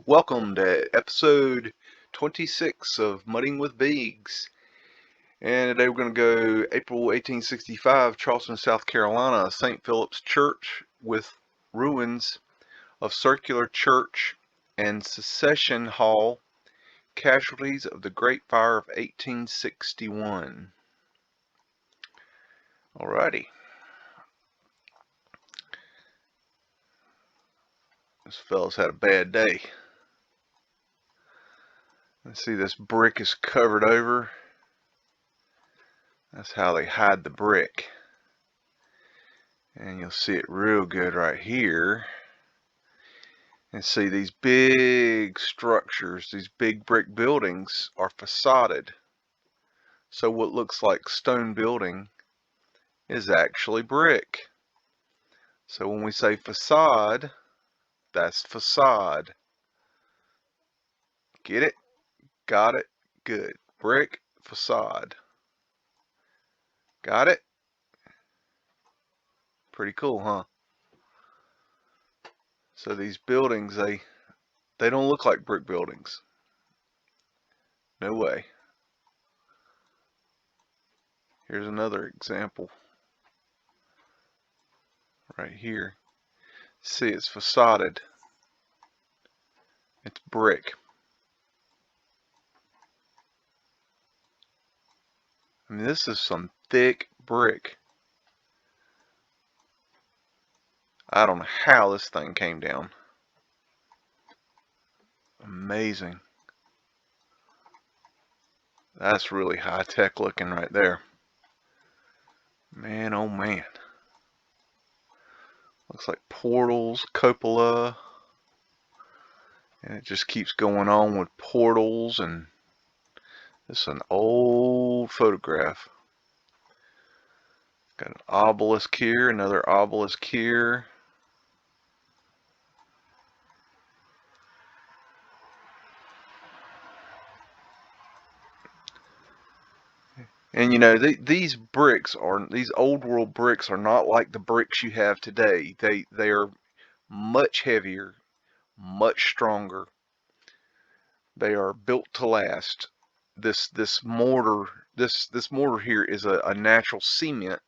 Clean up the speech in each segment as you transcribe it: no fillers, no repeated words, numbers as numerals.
Welcome to episode 26 of Mudding with BEAGS. And today we're going to go April 1865, Charleston, South Carolina, St. Philip's Church with ruins of circular church and Secession Hall, casualties of the Great Fire of 1861. Alrighty. This fella's had a bad day. Let's see, this brick is covered over. That's how they hide the brick. And you'll see it real good right here. And see, these big structures, these big brick buildings are facaded. So what looks like stone building is actually brick. So when we say facade, that's facade. Get it? Got it? Good. Brick, facade. Got it? Pretty cool, huh? So these buildings, they don't look like brick buildings. No way. Here's another example. Right here. See, it's facaded. It's brick. I mean, this is some thick brick. I don't know how this thing came down. Amazing. That's really high tech looking right there. Man, oh man. Looks like portals, cupola. And it just keeps going on with portals, and this is an old photograph. Got an obelisk here, another obelisk here. And you know, these bricks these old world bricks are not like the bricks you have today. They are much heavier, much stronger. They are built to last. This mortar here is a natural cement,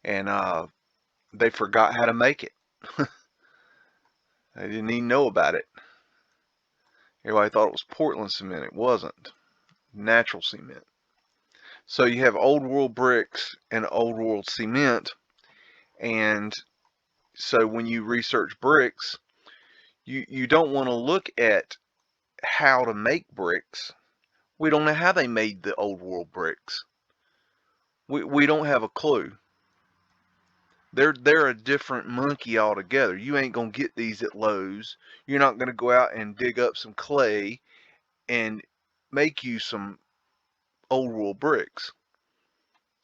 and they forgot how to make it. They didn't even know about it. Everybody thought it was Portland cement. It wasn't. Natural cement. So you have old world bricks and old world cement, and so when you research bricks, you don't want to look at how to make bricks. We don't know how they made the old world bricks. We don't have a clue. They're a different monkey altogether. You ain't gonna get these at Lowe's. You're not gonna go out and dig up some clay and make you some old world bricks.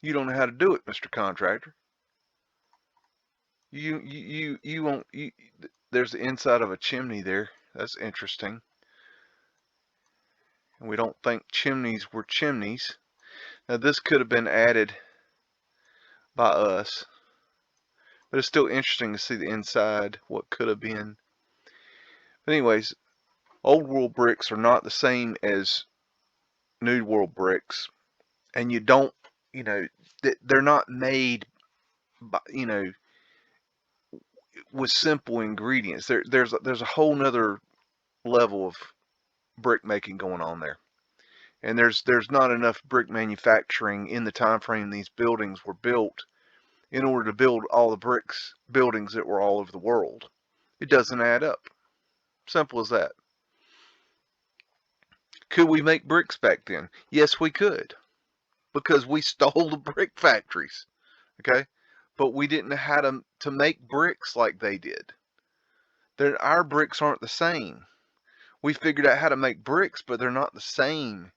You don't know how to do it, Mr. Contractor. You won't. There's the inside of a chimney there. That's interesting. And we don't think chimneys were chimneys. Now this could have been added by us, but it's still interesting to see the inside, what could have been. But anyways, old world bricks are not the same as new world bricks, and you don't, you know, they're not made by, you know, with simple ingredients. There's a whole nother level of brick making going on there. And there's not enough brick manufacturing in the time frame these buildings were built in order to build all the buildings that were all over the world. It doesn't add up. Simple as that. Could we make bricks back then? Yes, we could, because we stole the brick factories. Okay, but we didn't know how to make bricks like they did. Our bricks aren't the same. We figured out how to make bricks, but they're not the same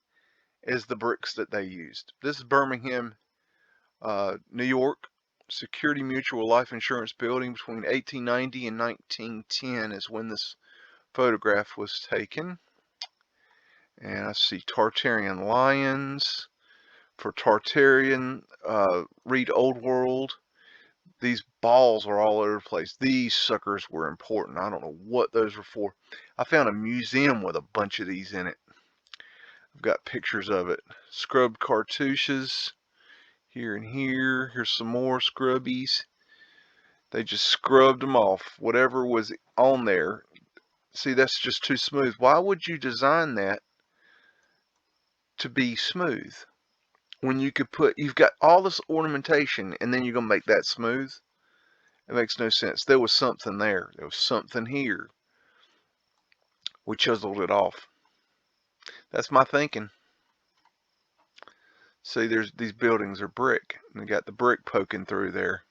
as the bricks that they used. This is Birmingham, New York. Security Mutual Life Insurance Building between 1890 and 1910 is when this photograph was taken. And I see Tartarian lions. For Tartarian, read Old World. These balls are all over the place. These suckers were important. I don't know what those were for. I found a museum with a bunch of these in it. I've got pictures of it. Scrubbed cartouches here and here. Here's some more scrubbies. They just scrubbed them off. Whatever was on there. See, that's just too smooth. Why would you design that to be smooth when you could put, you've got all this ornamentation and then you're going to make that smooth? It makes no sense. There was something there. There was something here. We chiseled it off. That's my thinking. See, these buildings are brick, and they got the brick poking through there.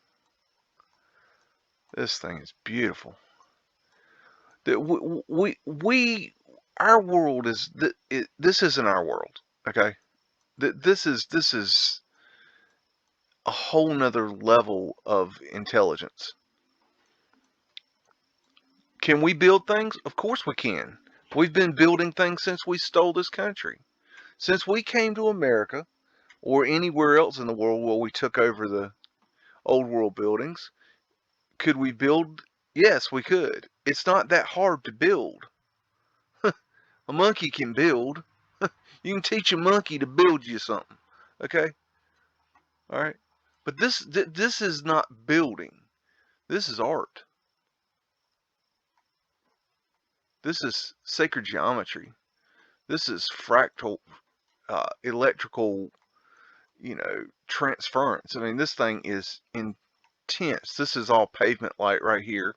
This thing is beautiful. Our world is, this isn't our world, okay? This is a whole nother level of intelligence. Can we build things? Of course we can. We've been building things since we stole this country. Since we came to America, or anywhere else in the world where we took over the old world buildings, could we build? Yes, we could. It's not that hard to build. A monkey can build. You can teach a monkey to build you something. Okay? Alright? But this is not building. This is art. This is sacred geometry. This is fractal, electrical, transference. I mean, this thing is intense. This is all pavement light right here.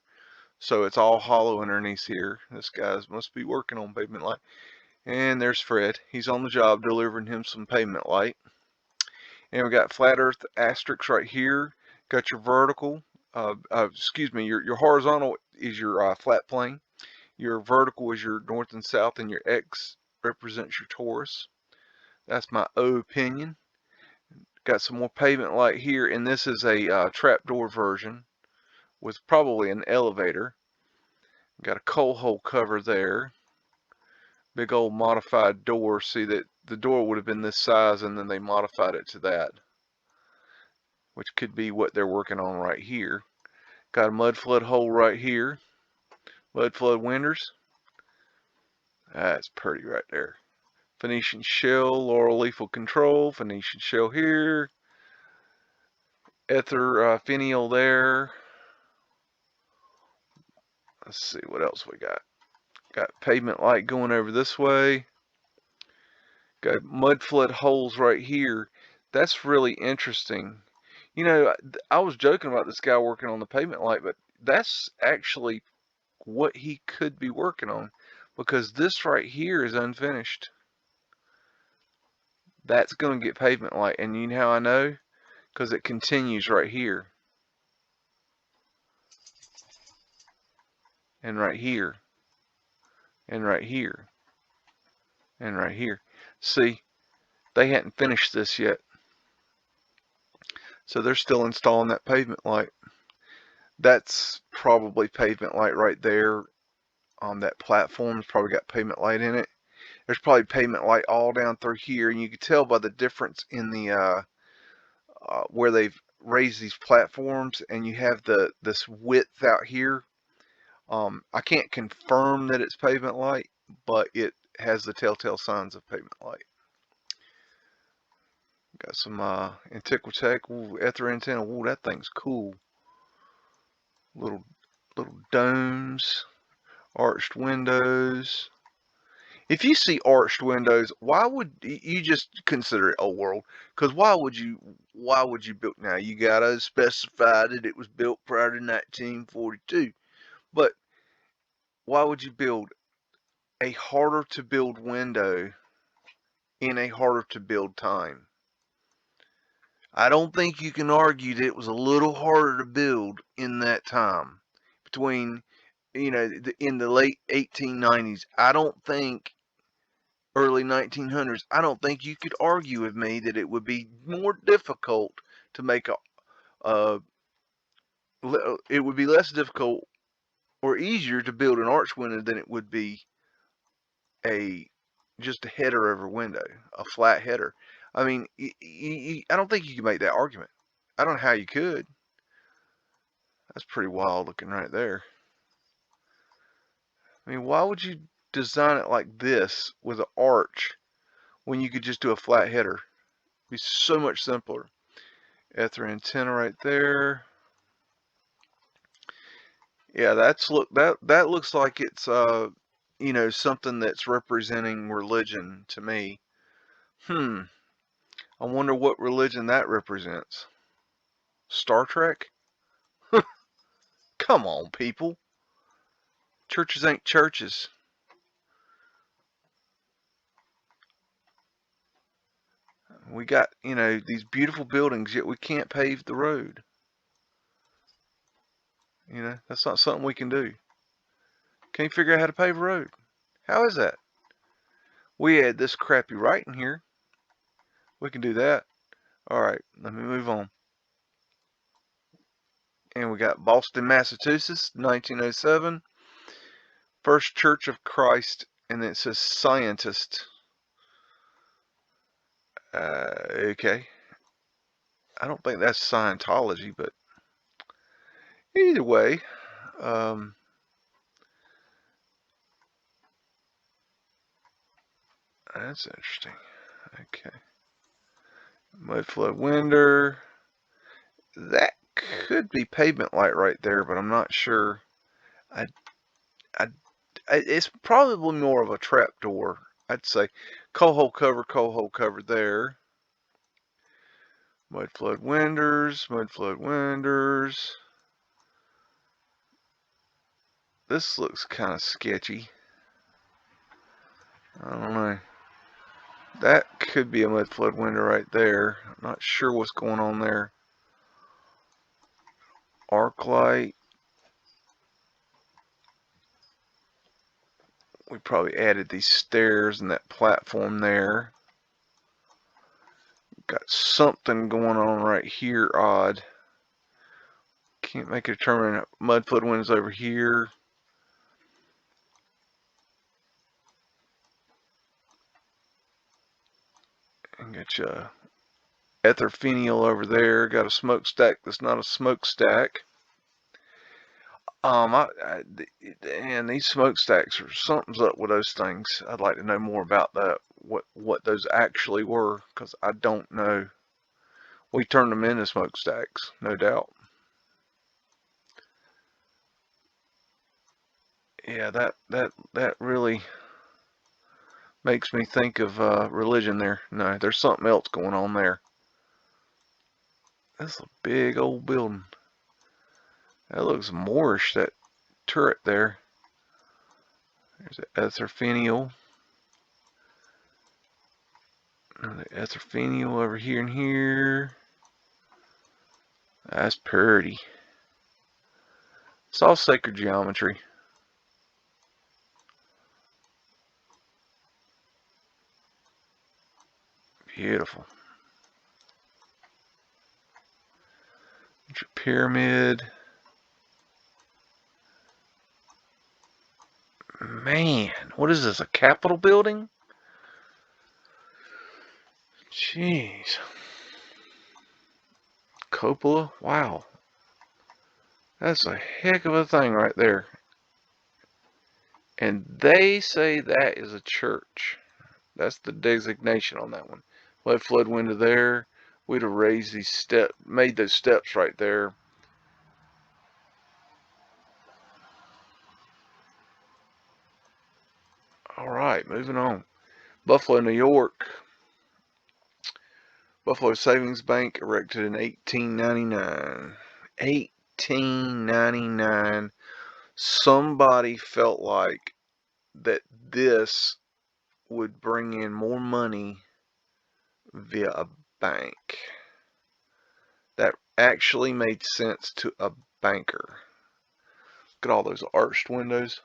So it's all hollow underneath here. This guy must be working on pavement light. And there's Fred. He's on the job delivering him some pavement light. And we got flat earth asterisks right here. Got your vertical. Your horizontal is your flat plane. Your vertical is your north and south, and your X represents your torus. That's my opinion. Got some more pavement light here, and this is a trapdoor version with probably an elevator. Got a coal hole cover there. Big old modified door. See that the door would have been this size, and then they modified it to that, which could be what they're working on right here. Got a mud flood hole right here. Mud flood windows. That's pretty right there. Phoenician shell, laurel leaf will control. Phoenician shell here. Ether finial there. Let's see what else we got. Got pavement light going over this way. Got mud flood holes right here. That's really interesting. I was joking about this guy working on the pavement light, but that's actually what he could be working on, because this right here is unfinished. That's going to get pavement light, and you know how I know? Because it continues right here. And right here. And right here. And right here. See, they hadn't finished this yet. So they're still installing that pavement light. That's probably pavement light right there on that platform. It's probably got pavement light in it. There's probably pavement light all down through here, and you can tell by the difference in the where they've raised these platforms, and you have this width out here. I can't confirm that it's pavement light, but it has the telltale signs of pavement light. Got some Antiquitech. Ooh, ether antenna. Ooh, that thing's cool. Little domes, arched windows. If you see arched windows, why would you just consider it old world? Because why would you build? Now you gotta specify that it was built prior to 1942. But why would you build a harder to build window in a harder to build time? I don't think you can argue that it was a little harder to build in that time between, in the late 1890s. I don't think early 1900s. I don't think you could argue with me that it would be more difficult to make it would be less difficult or easier to build an arch window than it would be just a header over window, a flat header. I mean, I don't think you can make that argument. I don't know how you could. That's pretty wild looking right there. I mean, why would you design it like this with an arch when you could just do a flat header? It'd be so much simpler. Ether antenna right there. Yeah, that looks like it's you know, something that's representing religion to me. I wonder what religion that represents. Star Trek? Come on, people. Churches ain't churches. We got, you know, these beautiful buildings, yet we can't pave the road. You know, that's not something we can do. Can't figure out how to pave a road. How is that? We had this crappy writing here. We can do that. Alright, let me move on. And we got Boston, Massachusetts, 1907. First Church of Christ, and it says scientist. Okay. I don't think that's Scientology, but either way, that's interesting. Okay. Mudflood window. That could be pavement light right there, but I'm not sure. It's probably more of a trap door. I'd say coal hole cover there. Mudflood windows. This looks kind of sketchy. I don't know. That could be a mudflood window right there. I'm not sure what's going on there. Arc light. We probably added these stairs and that platform there. Got something going on right here, odd. Can't make a determination. Mudflood windows over here. And got you ether finial over there. Got a smokestack that's not a smokestack. And these smokestacks are something's up with those things. I'd like to know more about that. What those actually were, because I don't know. We turned them into smokestacks, no doubt. Yeah, that really makes me think of religion there. No, there's something else going on there. That's a big old building. That looks Moorish, that turret there. There's the ether finial. The ether finial over here and here. That's pretty. It's all sacred geometry. Beautiful. Your pyramid. Man, what is this, a Capitol building? Jeez. Cupola? Wow. That's a heck of a thing right there. And they say that is a church. That's the designation on that one. Mudflood window there. We'd have raised these steps, made those steps right there. Alright, moving on. Buffalo, New York. Buffalo Savings Bank, erected in 1899. 1899. Somebody felt like that this would bring in more money via a bank. That actually made sense to a banker. Look at all those arched windows.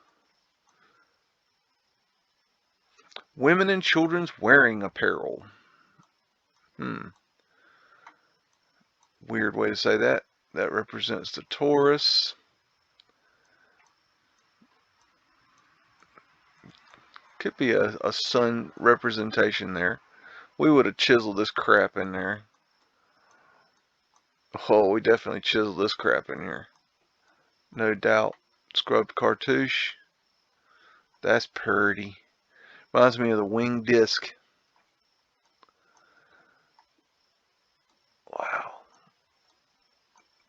Women and children's wearing apparel. Weird way to say that. That represents the Taurus. Could be a sun representation there. We would have chiseled this crap in there. Oh, we definitely chiseled this crap in here. No doubt. Scrubbed cartouche. That's pretty. Reminds me of the wing disc. Wow.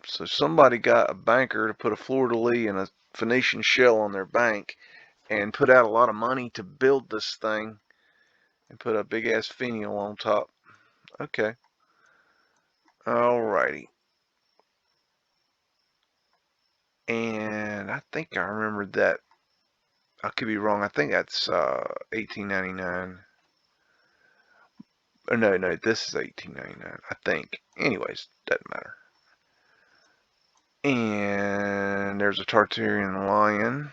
So somebody got a banker to put a fleur-de-lis and a Phoenician shell on their bank and put out a lot of money to build this thing and put a big ass finial on top. Okay. Alrighty. And I think I remember that. I could be wrong. I think that's $18.99. Oh, no, this is $18.99. I think. Anyways, doesn't matter. And there's a Tartarian lion.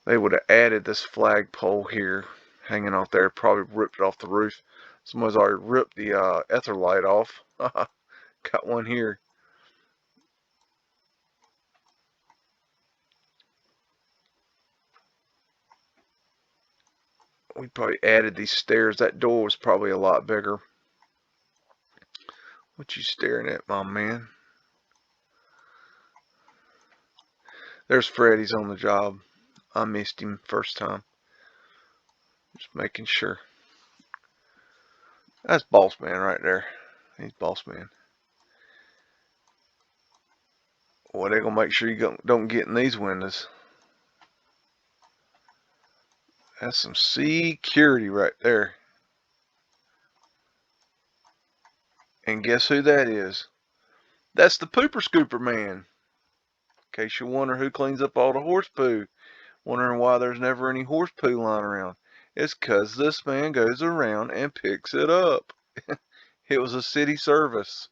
They would have added this flagpole here, hanging off there. Probably ripped it off the roof. Someone's already ripped the ether light off. Got one here. We probably added these stairs. That door was probably a lot bigger. What you staring at, my man? There's Freddy's on the job. I missed him first time. Just making sure. That's Boss Man right there. He's Boss Man. Well, they're gonna make sure you don't get in these windows. That's some security right there. And guess who that is? That's the Pooper Scooper Man. In case you wonder who cleans up all the horse poo. Wondering why there's never any horse poo lying around. It's 'cause this man goes around and picks it up. It was a city service.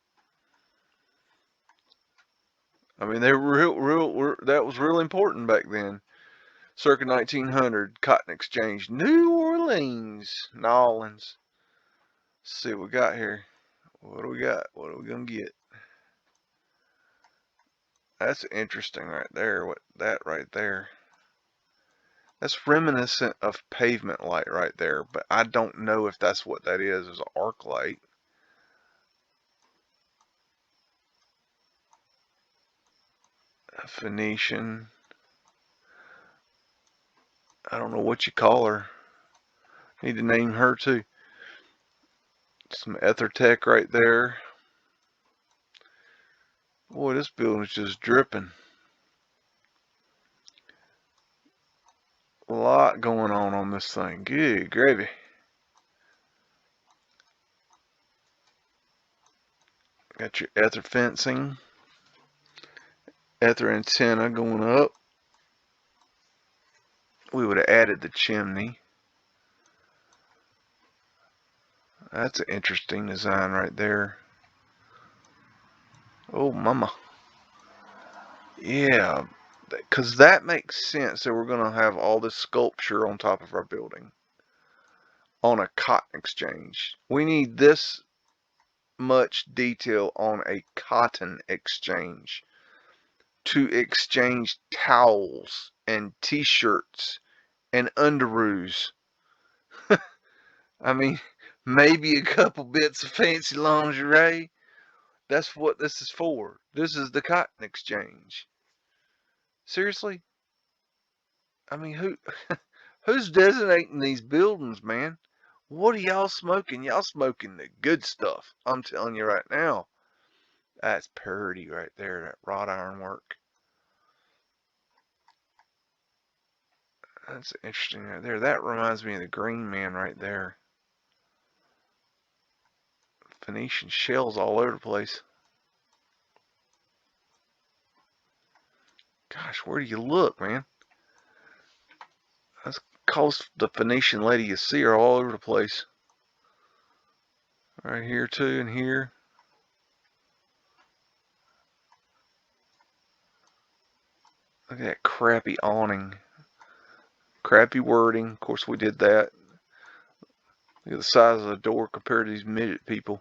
I mean, they were that was real important back then. Circa 1900, cotton exchange, New Orleans. Let's see what we got here. What do we got? What are we gonna get? That's interesting right there. What that right there? That's reminiscent of pavement light right there, but I don't know if that's what that is. It's an arc light. A Phoenician. I don't know what you call her. Need to name her too. Some EtherTech right there. Boy, this building's just dripping. A lot going on this thing. Good gravy. Got your ether fencing. Ether antenna going up. We would have added the chimney. That's an interesting design right there. Oh, mama. Yeah, because that makes sense that we're going to have all this sculpture on top of our building on a cotton exchange. We need this much detail on a cotton exchange to exchange towels and t-shirts and underoos. I mean, maybe a couple bits of fancy lingerie. That's what this is for. This is the cotton exchange. Seriously? I mean, who's designating these buildings, man? What are y'all smoking? Y'all smoking the good stuff. I'm telling you right now. That's pretty right there, that wrought iron work. That's interesting right there. That reminds me of the Green Man right there. Phoenician shells all over the place. Gosh, where do you look, man? That's cause the Phoenician lady, you see her all over the place. Right here too, and here. Look at that crappy awning. Crappy wording. Of course, we did that. Look at the size of the door compared to these midget people.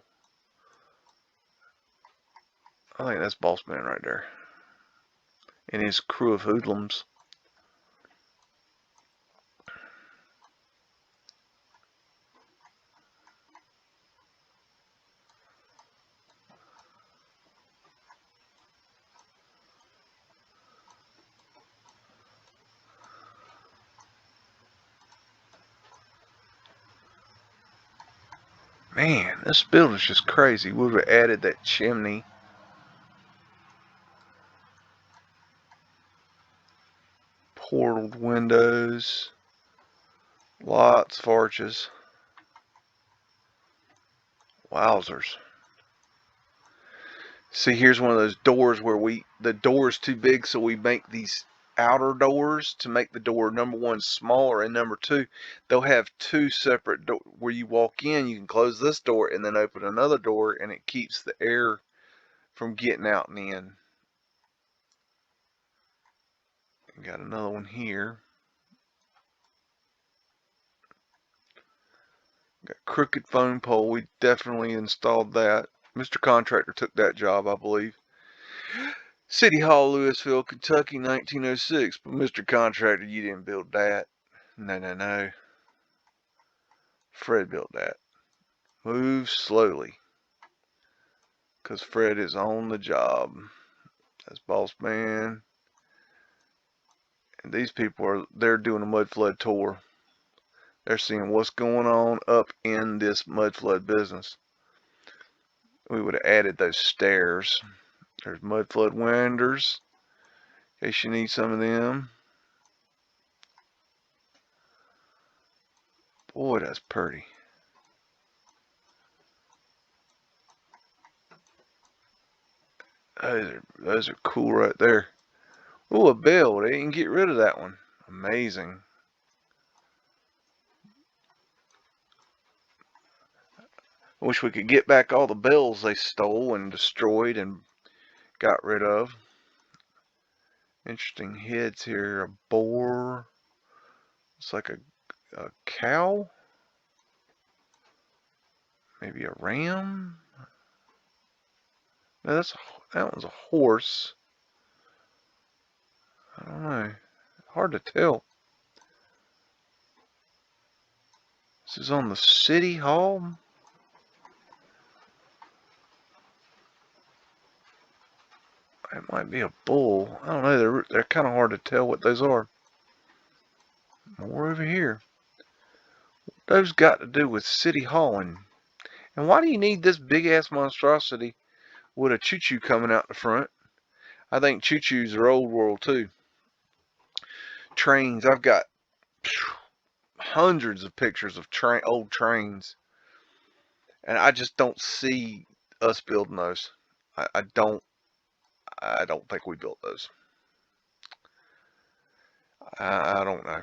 I think that's Boss Man right there. And his crew of hoodlums. Man, this building's just crazy. We would have added that chimney. Portaled windows. Lots of arches. Wowzers. See, here's one of those doors where the door's too big, so we make these outer doors to make the door, number one, smaller, and number two, they'll have two separate doors. Where you walk in, you can close this door and then open another door, and it keeps the air from getting out and in. Got another one here. Got crooked phone pole. We definitely installed that. Mr. Contractor took that job, I believe. City Hall, Louisville, Kentucky, 1906. But Mr. Contractor, you didn't build that. No. Fred built that. Move slowly, because Fred is on the job. That's Boss Man. And these people they're doing a Mudflood tour. They're seeing what's going on up in this Mudflood business. We would have added those stairs. There's Mudflood windows, in case you need some of them. Boy, that's pretty. Those are cool right there. Oh, a bell. They didn't get rid of that one. Amazing. I wish we could get back all the bells they stole and destroyed and got rid of. Interesting heads here. A boar. It's like a cow. Maybe a ram. No, that one's a horse. I don't know. Hard to tell. This is on the City Hall. It might be a bull. I don't know. They're kind of hard to tell what those are. More over here. Those got to do with City Hall. And why do you need this big ass monstrosity with a choo-choo coming out the front? I think choo-choos are old world too. Trains. I've got hundreds of pictures of old trains. And I just don't see us building those. I don't think we built those. I don't know.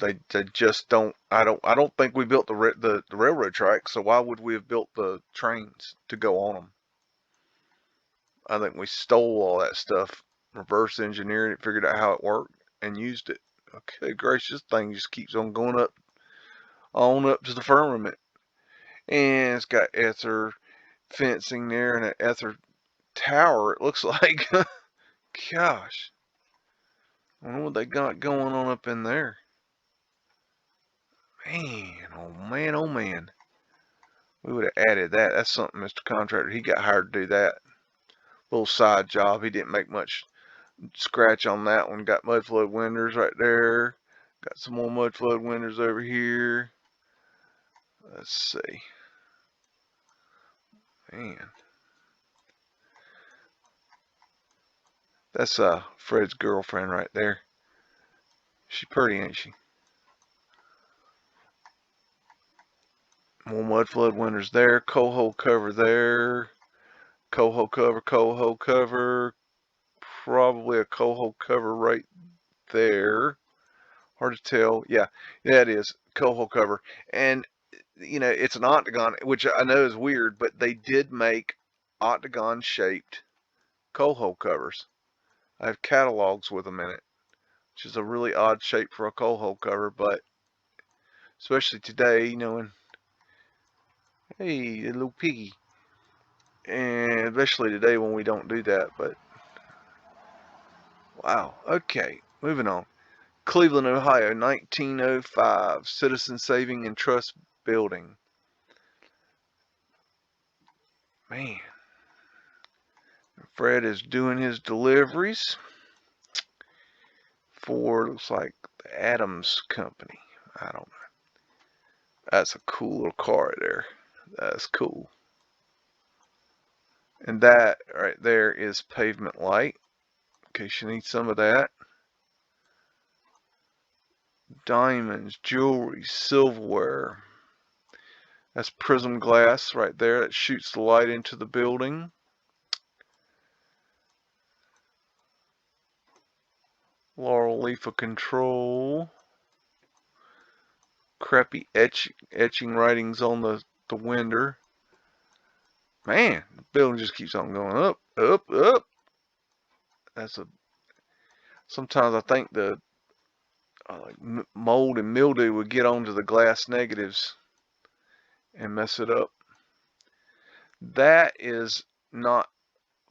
They just don't. I don't think we built the railroad tracks. So why would we have built the trains to go on them? I think we stole all that stuff, reverse engineered it, figured out how it worked, and used it. Okay, gracious, thing just keeps on going up, to the firmament, and it's got ether fencing there and an ether tower. It looks like. Gosh, I wonder what they got going on up in there. Man, oh man, oh man. We would have added that. That's something, Mr. Contractor. He got hired to do that. Little side job. He didn't make much scratch on that one. Got Mudflood windows right there. Got some more Mudflood windows over here. Let's see. Man. That's Fred's girlfriend right there. She pretty, ain't she? More Mudflood windows there. Coho cover there. Coho cover. Probably a coho cover right there. Hard to tell. Yeah, it is. Coho cover. And, it's an octagon, which I know is weird, but they did make octagon-shaped coho covers. I have catalogs with them in it, which is a really odd shape for a coho cover, but especially today, and hey, a little piggy. And especially today when we don't do that, but wow. Okay, moving on. Cleveland, Ohio, 1905. Citizen Saving and Trust Building. Man. Fred is doing his deliveries for, looks like, the Adams Company. I don't know. That's a cool little car right there. That's cool. And that right there is pavement light, in case you need some of that. Diamonds, jewelry, silverware. That's prism glass right there that shoots the light into the building. Laurel leaf of control. Crappy etching writings on the window. Man, the building just keeps on going up, up, up. Sometimes I think the mold and mildew would get onto the glass negatives and mess it up. That is not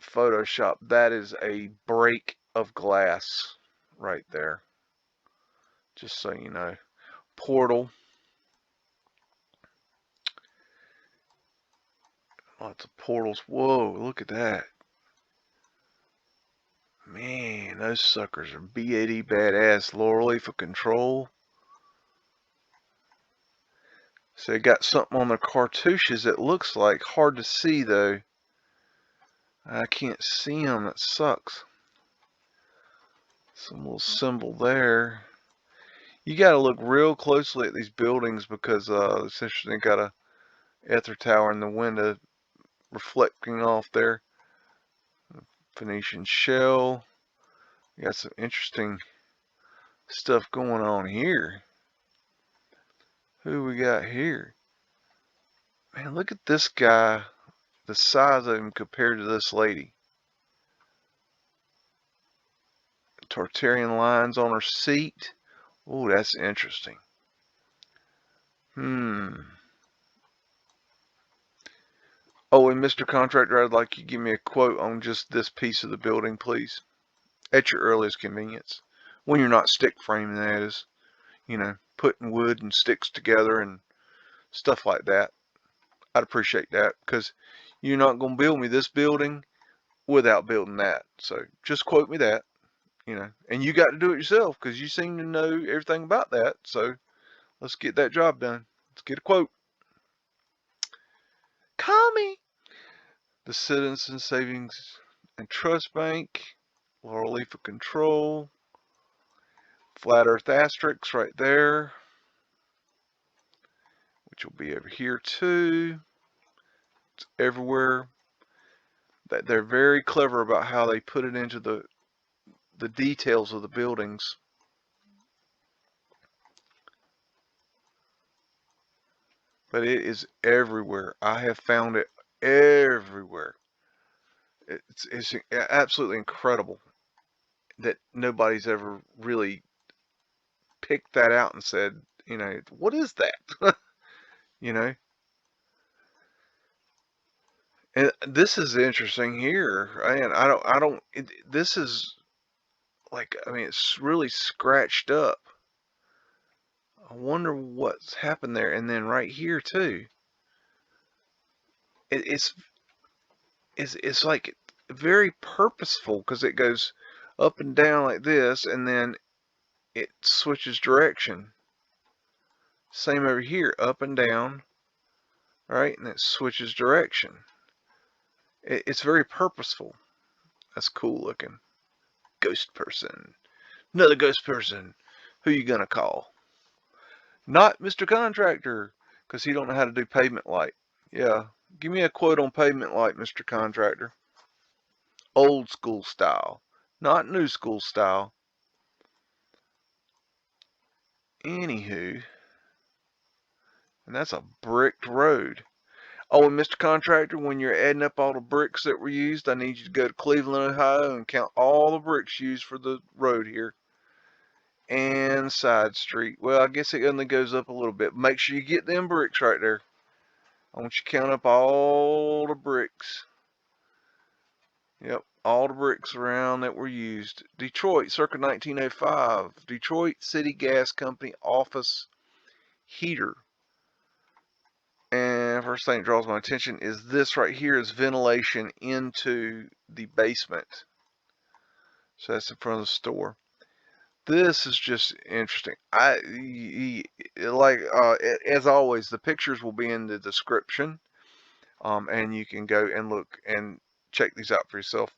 Photoshop. That is a break of glass right there. Just so you know. Portal. Lots of portals. Whoa, look at that. Man, those suckers are BAD badass. Laurel leaf of control. So they got something on their cartouches that looks like, hard to see though. I can't see them, that sucks. Some little symbol there. You gotta look real closely at these buildings because it's interesting. They got a ether tower in the window reflecting off there. Phoenician shell. You got some interesting stuff going on here. Who we got here? Man, look at this guy. The size of him compared to this lady. Tartarian lines on her seat. Oh, that's interesting. Oh, and Mr. Contractor, I'd like you to give me a quote on just this piece of the building, please. At your earliest convenience. When you're not stick framing, that is. You know, putting wood and sticks together and stuff like that. I'd appreciate that because you're not going to build me this building without building that. So just quote me that, you know. And you got to do it yourself because you seem to know everything about that. So let's get that job done. Let's get a quote. Call me. The Citizen Savings and Trust Bank. Laurel leaf of control. Flat Earth asterisk right there, which will be over here too. It's everywhere. They're very clever about how they put it into the details of the buildings. But it is everywhere. I have found it everywhere. It's absolutely incredible that nobody's ever really picked that out and said, you know, what is that? You know. And this is interesting here. And this is like, I mean, it's really scratched up. I wonder what's happened there. And then right here too. It's like very purposeful because it goes up and down like this, and then it switches direction. Same over here, up and down, right? And it switches direction. It's very purposeful. That's cool looking. Ghost person. Another ghost person. Who you gonna call? Not Mr. Contractor, because he don't know how to do pavement light. Yeah, give me a quote on pavement light, Mr. Contractor. Old school style, not new school style. Anywho, and that's a bricked road. Oh, and Mr. Contractor, when you're adding up all the bricks that were used, I need you to go to Cleveland, Ohio and count all the bricks used for the road here. And side street. Well, I guess it only goes up a little bit. Make sure you get them bricks right there. I want you to count up all the bricks. Yep, all the bricks around that were used. Detroit, circa 1905. Detroit City Gas Company office heater. And first thing that draws my attention is this right here is ventilation into the basement. So that's in front of the store. This is just interesting. Like as always, the pictures will be in the description, and you can go and look and check these out for yourself.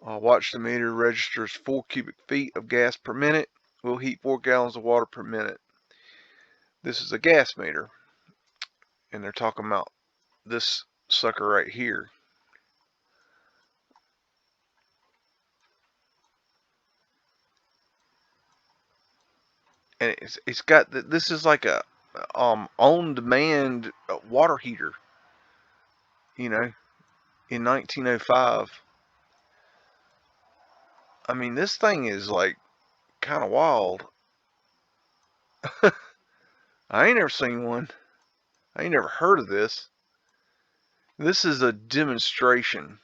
Watch the meter registers 4 cubic feet of gas per minute. Will heat 4 gallons of water per minute. This is a gas meter, and they're talking about this sucker right here. And it's got this is like a on-demand water heater, you know, in 1905. I mean, this thing is like kind of wild. I ain't never seen one. I ain't never heard of this. This is a demonstration.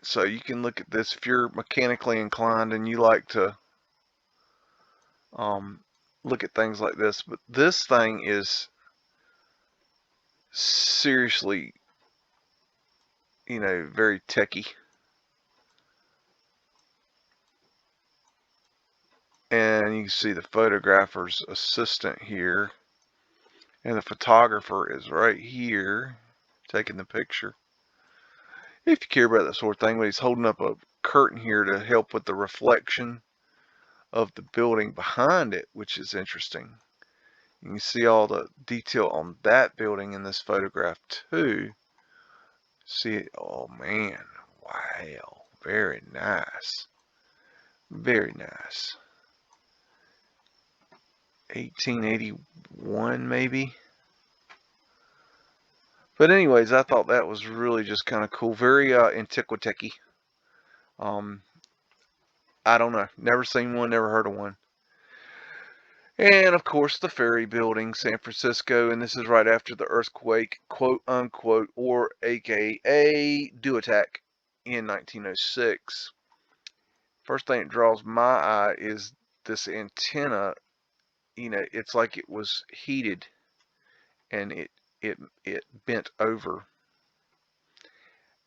So you can look at this if you're mechanically inclined and you like to look at things like this. But this thing is seriously, you know, very techy. And you can see the photographer's assistant here. And the photographer is right here taking the picture. If you care about that sort of thing, but he's holding up a curtain here to help with the reflection of the building behind it, which is interesting. You can see all the detail on that building in this photograph too. See it? Oh man, wow, very nice. Very nice. 1881 maybe. But anyways, I thought that was really just kind of cool. Very antiquitechy. I don't know. Never seen one, never heard of one. And of course the ferry building, San Francisco, and this is right after the earthquake, quote unquote, or aka dew attack in 1906. First thing that draws my eye is this antenna. You know, it's like it was heated and it bent over.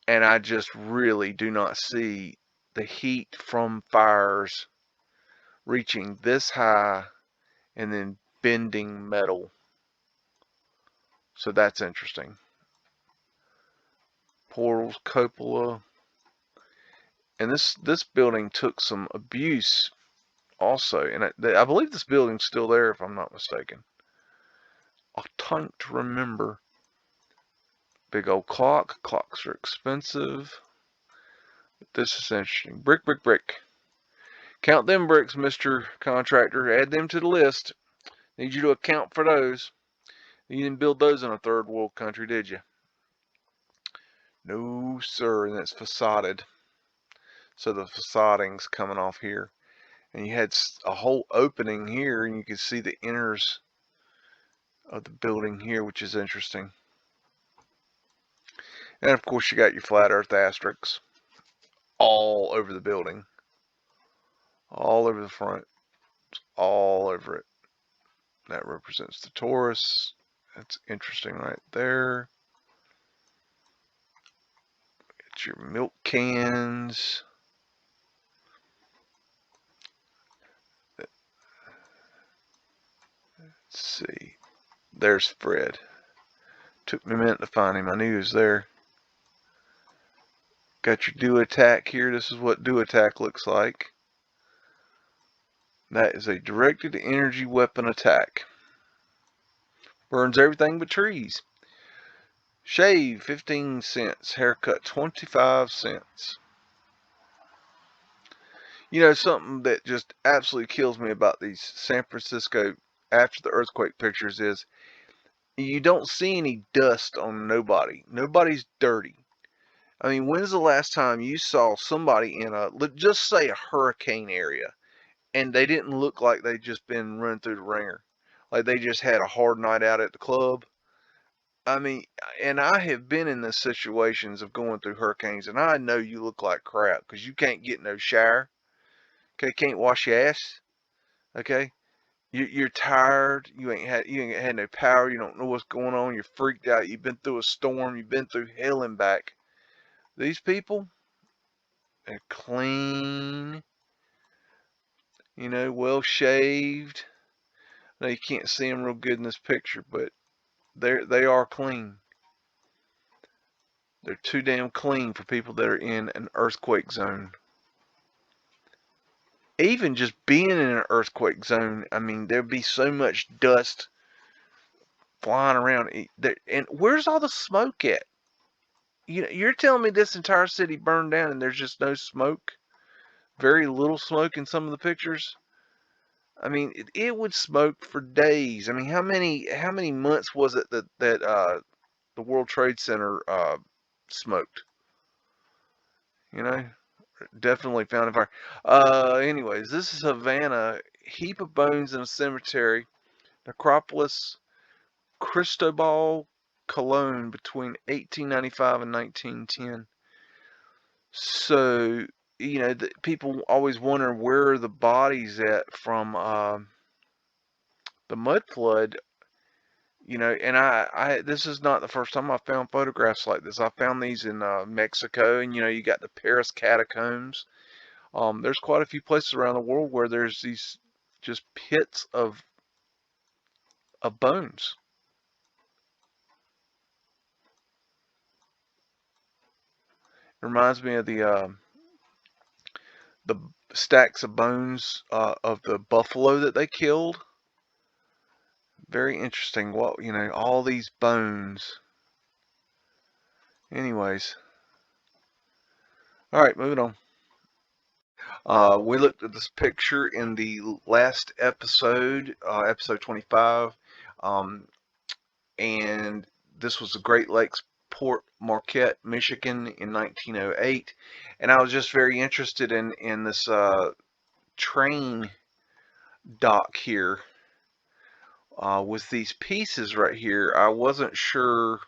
And I just really do not see the heat from fires reaching this high and then bending metal. So that's interesting. Portals, cupola. And this building took some abuse also. And I believe this building's still there if I'm not mistaken. I'll think to remember. Big old clock. Clocks are expensive. But this is interesting. Brick, brick, brick. Count them bricks, Mr. Contractor. Add them to the list. Need you to account for those. You didn't build those in a third world country, did you? No, sir. And it's facaded. So the facading's coming off here. And you had a whole opening here, and you can see the inners of the building here, which is interesting. And of course, you got your flat earth asterisks all over the building, all over the front, all over it. That represents the Taurus. That's interesting right there. Get your milk cans. Let's see. There's Fred. Took me a minute to find him. I knew he was there. Got your dew attack here. This is what dew attack looks like. That is a directed energy weapon attack. Burns everything but trees. Shave, 15 cents. Haircut, 25 cents. You know, something that just absolutely kills me about these San Francisco after the earthquake pictures is you don't see any dust on nobody. Nobody's dirty. I mean, when's the last time you saw somebody in just say a hurricane area, and they didn't look like they'd just been run through the ringer? Like they just had a hard night out at the club? I mean, and I have been in the situations of going through hurricanes, and I know you look like crap because you can't get no shower. Okay, can't wash your ass. Okay, You're tired. You ain't had no power. You don't know what's going on. You're freaked out. You've been through a storm. You've been through hell and back. These people, they're clean, well shaved. Now you can't see them real good in this picture, but they are clean. They're too damn clean for people that are in an earthquake zone. Even just being in an earthquake zone, I mean, there'd be so much dust flying around. And where's all the smoke at? You're telling me this entire city burned down and there's just no smoke? Very little smoke in some of the pictures. I mean, it would smoke for days. I mean, how many months was it that the World Trade Center smoked? Definitely found a fire. Anyways, this is Havana. Heap of bones in a cemetery. Necropolis Cristobal Colon between 1895 and 1910. So, people always wonder where are the bodies at from the mud flood. And I this is not the first time I found photographs like this. I found these in Mexico, and you got the Paris catacombs. There's quite a few places around the world where there's these just pits of bones. It reminds me of the stacks of bones of the buffalo that they killed. Very interesting. What all these bones. Anyways, all right, moving on. We looked at this picture in the last episode, episode 25, and this was the Great Lakes Port Marquette, Michigan in 1908, and I was just very interested in this train dock here with these pieces right here. I wasn't sure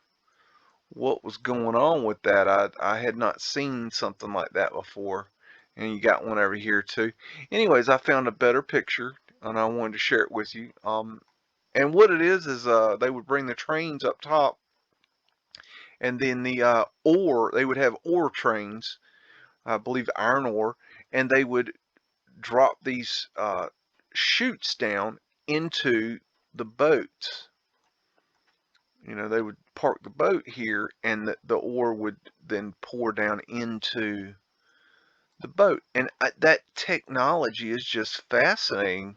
what was going on with that. I had not seen something like that before, and you got one over here too. Anyways, I found a better picture and I wanted to share it with you. And what it is they would bring the trains up top, and then the ore, they would have ore trains, I believe iron ore, and they would drop these chutes down into the boats. They would park the boat here, and the ore would then pour down into the boat. And that technology is just fascinating.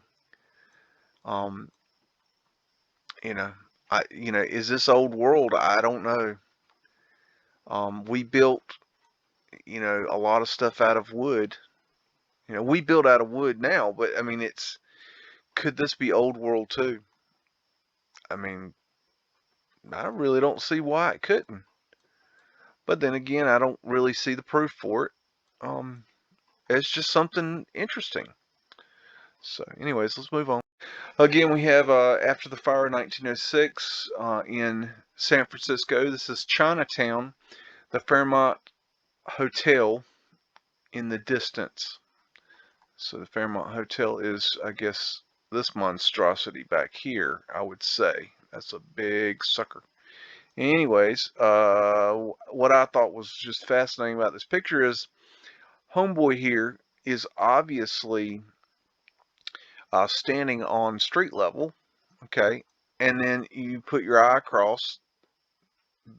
Is this old world? I don't know. We built, a lot of stuff out of wood. We build out of wood now, but I mean, could this be old world too? I mean, I really don't see why it couldn't. But then again, I don't really see the proof for it. It's just something interesting. So anyways, let's move on. Again, we have after the fire in 1906 in San Francisco. This is Chinatown, the Fairmont Hotel in the distance. So the Fairmont Hotel is, I guess, this monstrosity back here, I would say. That's a big sucker. Anyways, what I thought was just fascinating about this picture is homeboy here is obviously standing on street level, okay, and then you put your eye across,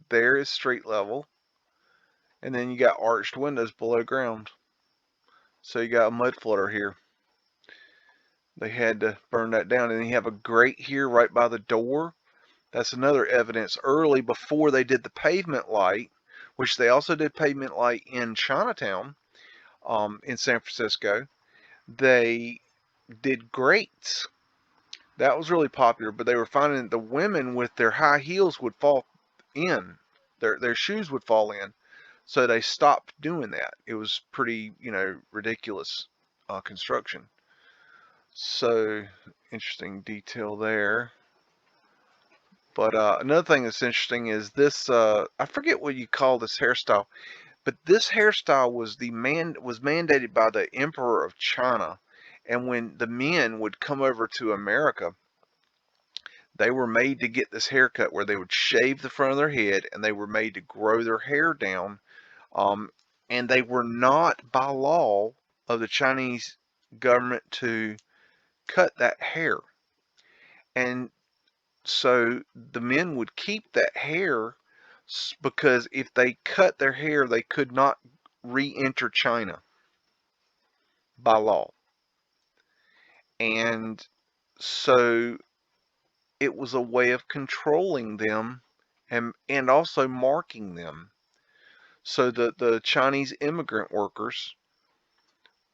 there is street level, and then you got arched windows below ground. So you got a mud flutter here. They had to burn that down, and then you have a grate here right by the door. That's another evidence. Early, before they did the pavement light, which they also did pavement light in Chinatown, in San Francisco, they did grates. That was really popular, but they were finding that the women with their high heels would fall in. Their shoes would fall in. So they stopped doing that. It was pretty, ridiculous construction. So, interesting detail there. But another thing that's interesting is this, I forget what you call this hairstyle, but this hairstyle was mandated by the Emperor of China. And when the men would come over to America, they were made to get this haircut where they would shave the front of their head, and they were made to grow their hair down. And they were not by law of the Chinese government to cut that hair. And so the men would keep that hair because if they cut their hair, they could not re-enter China by law. And so it was a way of controlling them and also marking them. So the Chinese immigrant workers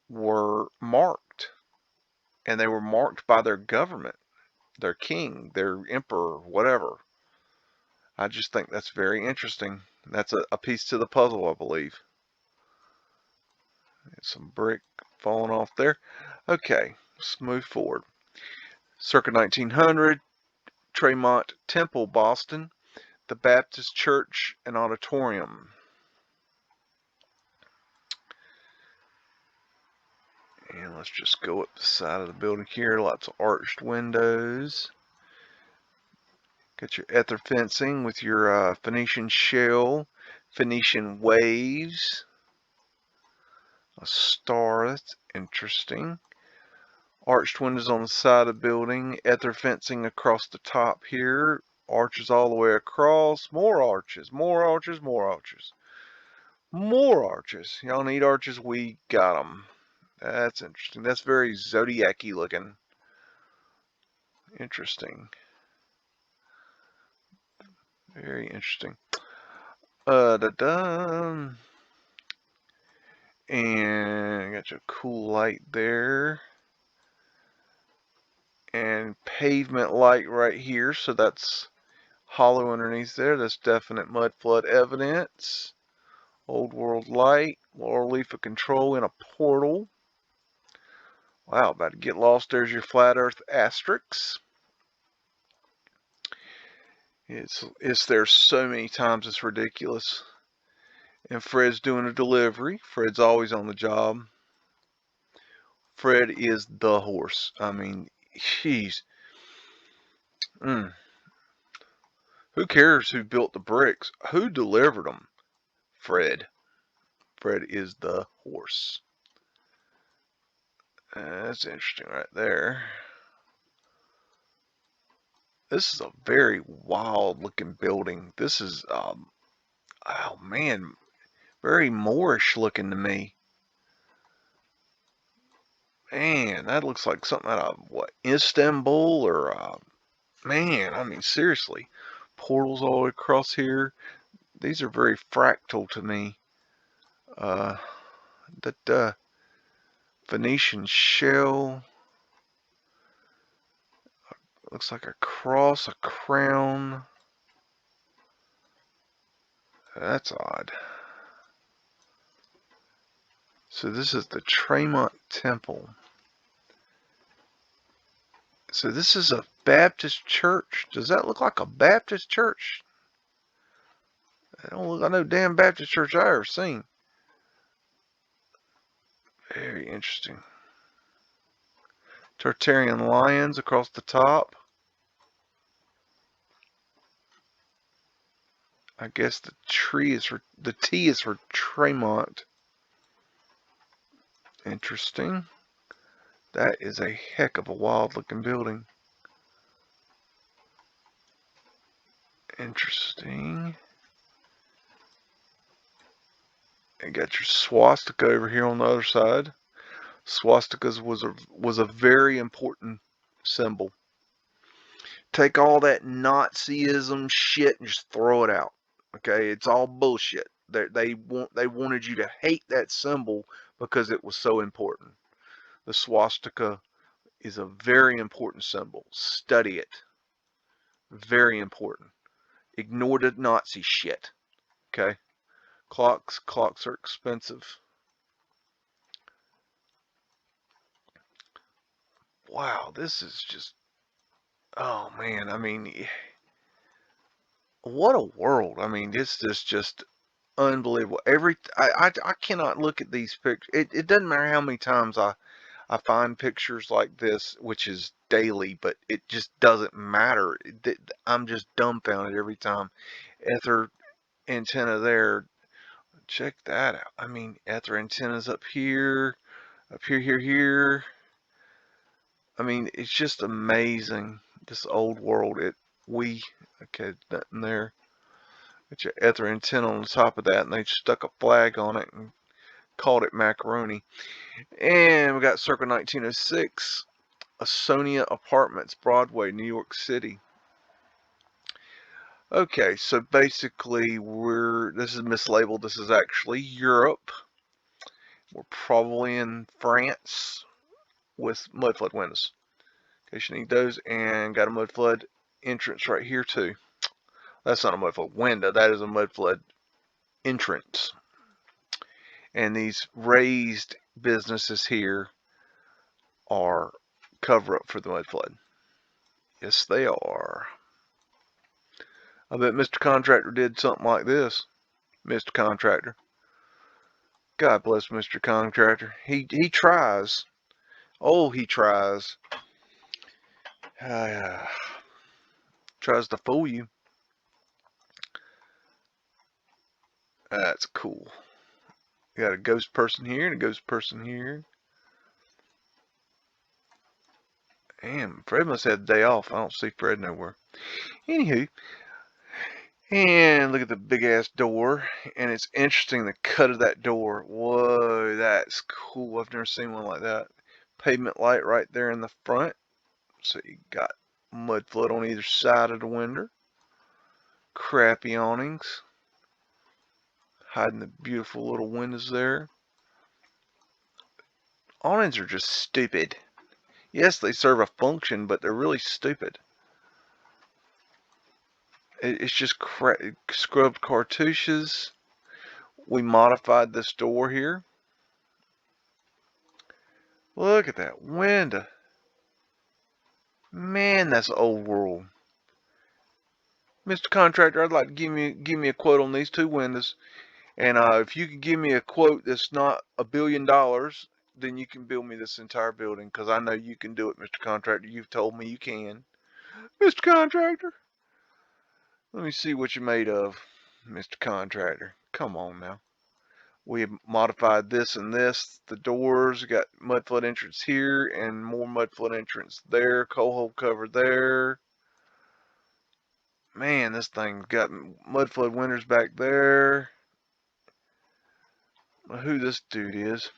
were marked, and they were marked by their government, their king, their emperor, whatever. I just think that's very interesting. That's a piece to the puzzle, I believe. Some brick falling off there. Okay, let's move forward. Circa 1900, Tremont Temple, Boston, the Baptist Church and Auditorium. And let's just go up the side of the building here. Lots of arched windows. Got your ether fencing with your Phoenician shell, Phoenician waves. A star, that's interesting. Arched windows on the side of the building, ether fencing across the top here, arches all the way across, more arches, more arches, more arches. More arches. Y'all need arches? We got them. That's interesting. That's very zodiac-y looking. Interesting. Very interesting. Da-da. And got your cool light there. And pavement light right here. So that's hollow underneath there. That's definite mud flood evidence. Old world light. Laurel leaf of control in a portal. Wow, about to get lost. There's your flat earth asterisks. It's there so many times it's ridiculous. And Fred's doing a delivery. Fred's always on the job. Fred is the horse. I mean, he's... Who cares who built the bricks? Who delivered them? Fred. Fred is the horse. That's interesting right there. This is a very wild looking building. This is, oh man, very Moorish looking to me. Man, that looks like something out of, what, Istanbul or, man, I mean, seriously. Portals all the way across here. These are very fractal to me. The Phoenician shell. Looks like a cross, a crown. That's odd. So this is the Tremont Temple. So this is a Baptist church. Does that look like a Baptist church? That don't look like no damn Baptist church I ever seen. Very interesting. Tartarian lions across the top. I guess the T is for Tremont. Interesting. That is a heck of a wild looking building. Interesting. And got your swastika over here on the other side. Swastikas was a very important symbol. Take all that Nazism shit and just throw it out. Okay, it's all bullshit. They wanted you to hate that symbol because it was so important. The swastika is a very important symbol. Study it. Very important. Ignore the Nazi shit. Okay? Clocks are expensive. Wow, this is just, oh man, I mean, what a world. I mean, this is just unbelievable. I cannot look at these pictures. It doesn't matter how many times I I find pictures like this, which is daily, but it just doesn't matter. I'm just dumbfounded every time. Ether antenna there. Check that out. I mean, ether antennas up here, here. I mean, it's just amazing. This old world. Okay, nothing there. Got your ether antenna on the top of that, and they stuck a flag on it and called it macaroni. And we got Circle 1906, Asonia Apartments, Broadway, New York City. Okay, so basically this is mislabeled. This is actually Europe. We're probably in France with Mudflood windows. In case you need those, and got a Mudflood entrance right here too. That's not a Mudflood window, that is a Mudflood entrance. And these raised businesses here are cover up for the Mudflood. Yes, they are. I bet Mr. Contractor did something like this. Mr. Contractor. God bless Mr. Contractor. He tries. Oh, he tries. Tries to fool you. That's cool. You got a ghost person here and a ghost person here. Damn, Fred must have the day off. I don't see Fred nowhere. Anywho. And look at the big ass door. And it's interesting the cut of that door. Whoa, that's cool. I've never seen one like that. Pavement light right there in the front. So you got Mudflood on either side of the window. Crappy awnings. Hiding the beautiful little windows there. Awnings are just stupid. Yes, they serve a function, but they're really stupid. It's just scrubbed cartouches. We modified this door here. Look at that window. Man, that's old world. Mr. Contractor, I'd like to give me a quote on these two windows. And if you could give me a quote that's not $1 billion, then you can build me this entire building. Because I know you can do it, Mr. Contractor. You've told me you can. Mr. Contractor. Let me see what you're made of, Mr. Contractor. Come on now. We have modified this and this. The doors got Mudflood entrance here and more Mudflood entrance there. Coal hole cover there. Man, this thing's got Mudflood windows back there. I don't know who this dude is.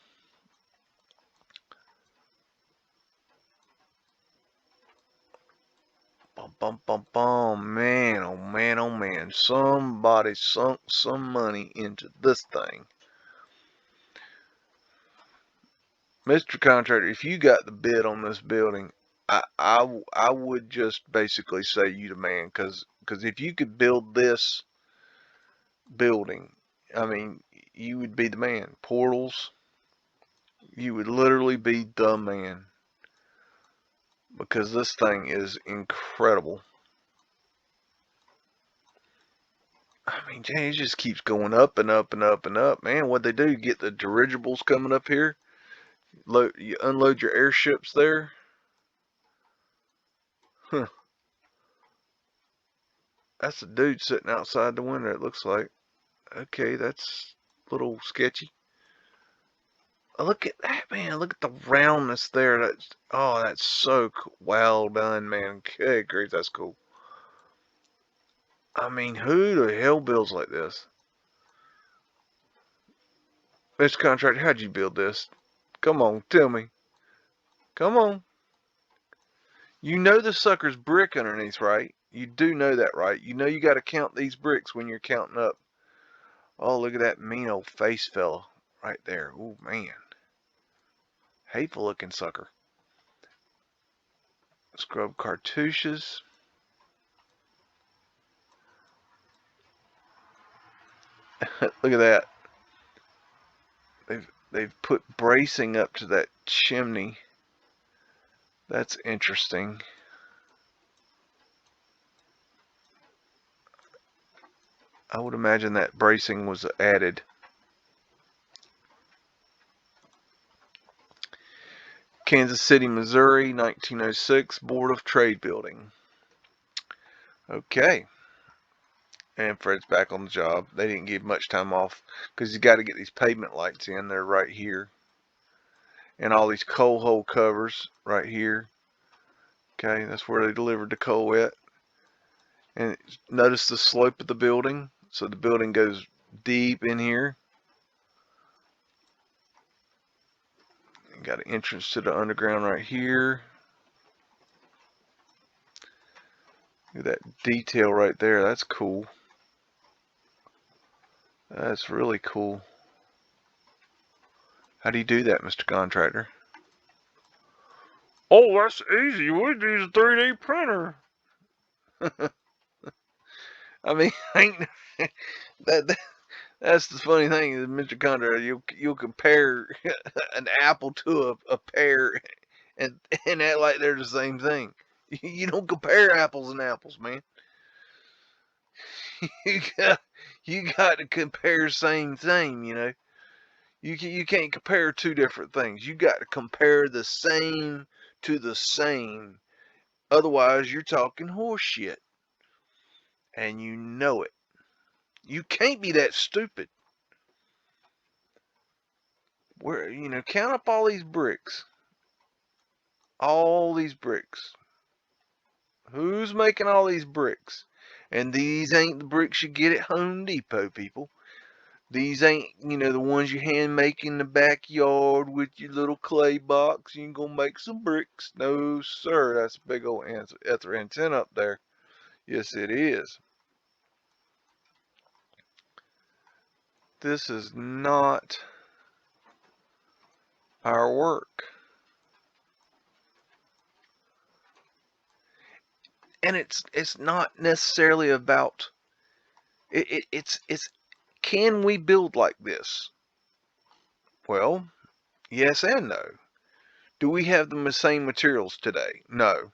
Man, oh man, oh man. Somebody sunk some money into this thing. Mr. Contractor, if you got the bid on this building, I would just basically say you the man, because if you could build this building, I mean, you would be the man. Portals, you would literally be the man, because this thing is incredible. I mean, it just keeps going up and up and up and up. Man, what'd they do? Get the dirigibles coming up here? You unload your airships there? Huh. That's a dude sitting outside the window, it looks like. Okay, that's a little sketchy. Oh, look at that, man. Look at the roundness there. That's so cool. Well done, man. Good grief, that's cool. I mean, who the hell builds like this? Mr. Contractor, how'd you build this? Come on, tell me. Come on. You know the sucker's brick underneath, right? You do know that, right? You know you got to count these bricks when you're counting up. Oh, look at that mean old face fella right there. Oh, man. Hateful looking sucker. Scrub cartouches. Look at that. They've put bracing up to that chimney. That's interesting. I would imagine that bracing was added. Kansas City, Missouri, 1906, Board of Trade Building. Okay. And Fred's back on the job. They didn't give much time off because you got to get these pavement lights in. They're right here. And all these coal hole covers right here. Okay, that's where they delivered the coal at. And notice the slope of the building. So the building goes deep in here. You got an entrance to the underground right here. Look at that detail right there. That's cool. That's really cool. How do you do that, Mr. Contractor? Oh, that's easy. We use a 3D printer. I mean, that's the funny thing, is Mr. Contractor. You'll compare an apple to a pear, and act like they're the same thing. You don't compare apples and apples, man. you got to compare same thing, you know. You can't compare two different things. You got to compare the same to the same. Otherwise, you're talking horse shit. And you know it. You can't be that stupid. Count up all these bricks. All these bricks. Who's making all these bricks? And these ain't the bricks you get at Home Depot, people. These ain't, the ones you hand make in the backyard with your little clay box. You gonna make some bricks. No, sir. That's a big old ether antenna up there. Yes, it is. This is not our work. And it's not necessarily about it's can we build like this? Well, yes and no. Do we have the same materials today? No.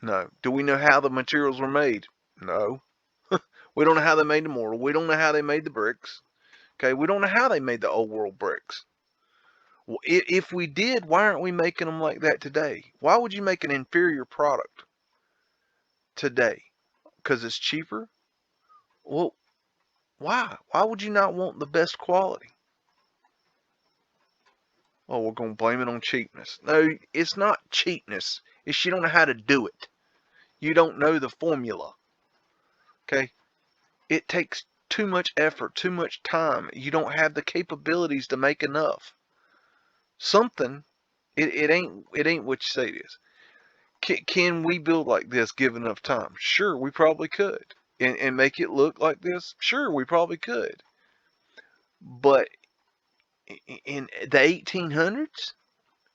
No. Do we know how the materials were made? No. We don't know how they made the mortar. We don't know how they made the bricks. Okay, we don't know how they made the old world bricks. Well, if we did, why aren't we making them like that today? Why would you make an inferior product today? Because it's cheaper? Well, why? Why would you not want the best quality? Oh, we're going to blame it on cheapness. No, it's not cheapness. It's you don't know how to do it. You don't know the formula. Okay? It takes too much effort, too much time. You don't have the capabilities to make enough. Something, it ain't what you say it is. Can we build like this given enough time? Sure, we probably could. And make it look like this? Sure, we probably could. But in the 1800s,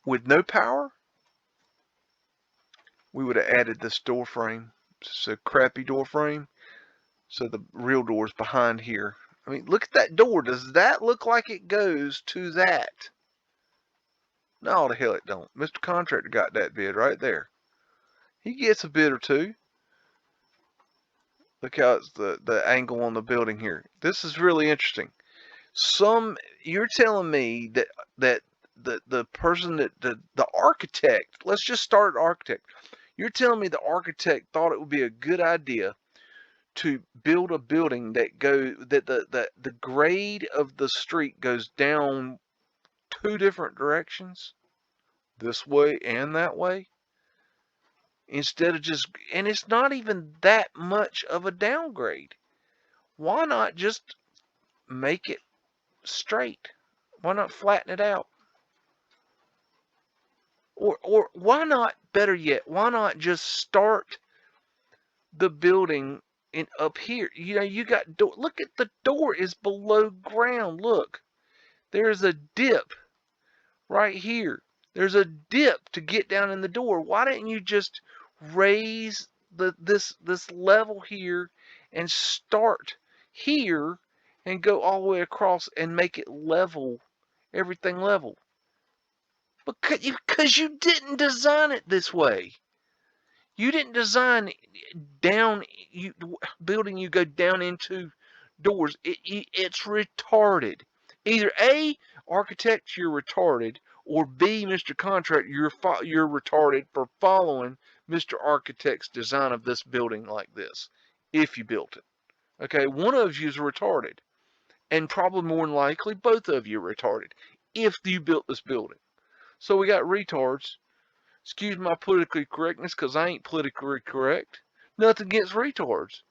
with no power, we would have added this door frame. It's a crappy door frame. So the real door's behind here. I mean, look at that door. Does that look like it goes to that? No, the hell it don't. Mr. Contractor got that bid right there. He gets a bid or two. Look how it's the angle on the building here. This is really interesting. You're telling me that the person the architect, let's just start at architect. You're telling me the architect thought it would be a good idea to build a building that the grade of the street goes down two different directions, this way and that way, instead of and it's not even that much of a downgrade. Why not just make it straight? Why not flatten it out? Or why not, better yet, why not just start the building up here? You got door. Look at the door is below ground. Look, there's a dip right here. There's a dip to get down in the door. Why didn't you just raise this level here and start here and go all the way across and make it level, everything level? Because you didn't design it this way. You didn't design building you go down into doors. It's retarded. Either A, architects, you're retarded, Or B, Mr. Contractor, you're retarded for following Mr. Architect's design of this building like this, if you built it. Okay, one of you is retarded, and probably more than likely both of you are retarded if you built this building. So we got retards. Excuse my politically correctness, because I ain't politically correct. Nothing against retards.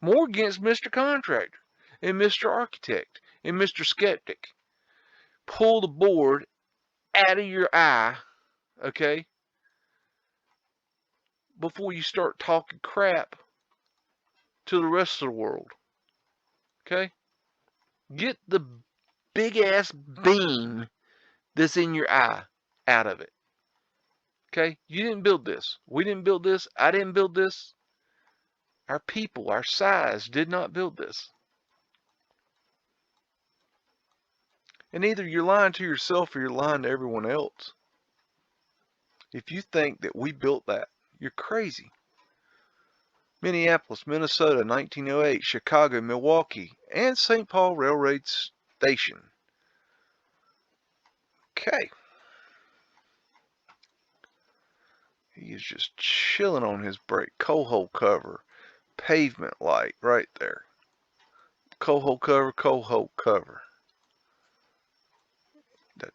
More against Mr. Contractor and Mr. Architect and Mr. Skeptic. Pull the board out of your eye, okay, before you start talking crap to the rest of the world. Okay? Get the big ass beam that's in your eye out of it. Okay? You didn't build this. We didn't build this. I didn't build this. Our people, our size, did not build this. And either you're lying to yourself or you're lying to everyone else. If you think that we built that, you're crazy. Minneapolis, Minnesota, 1908, Chicago, Milwaukee, and St. Paul Railroad Station. Okay. He is just chilling on his brake. Coal hole cover. Pavement light right there. Coal hole cover, coal hole cover.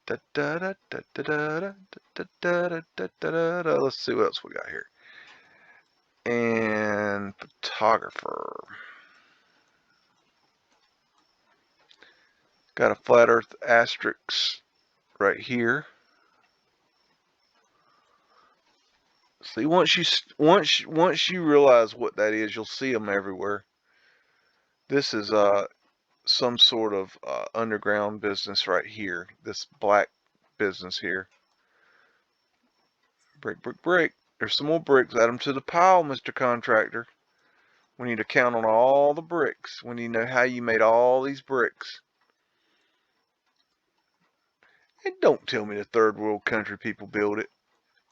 Let's see what else we got here. And photographer. Got a flat earth asterisk right here. See, once you realize what that is, you'll see them everywhere. This is some sort of underground business right here. This black business here. Brick, brick, brick. There's some more bricks. Add them to the pile, Mr. Contractor. We need to count on all the bricks. We need to know how you made all these bricks. And don't tell me the third world country people build it.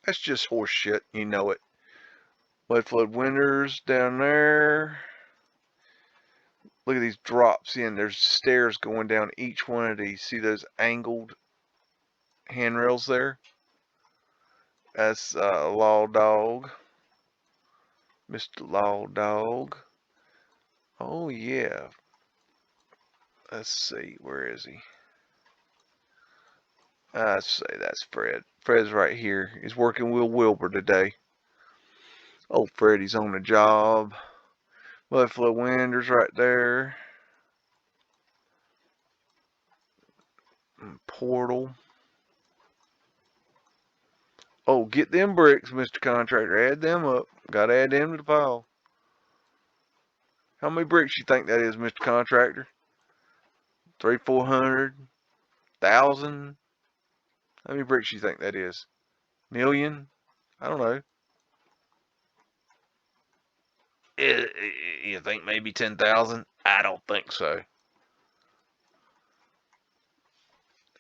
That's just horse shit. You know it. Mudflood windows down there. Look at these drops in. There's stairs going down each one of these. See those angled handrails there? That's Law Dog. Mr. Law Dog. Oh, yeah. Let's see. Where is he? I'd say that's Fred. Fred's right here. He's working with Wilbur today. Old Freddy's on the job. Mudflood windows right there. Portal. Oh, get them bricks, Mr. Contractor. Add them up. Gotta add them to the pile. How many bricks you think that is, Mr. Contractor? 300, 400, 1,000? How many bricks you think that is? Million? I don't know. You think maybe 10,000? I don't think so.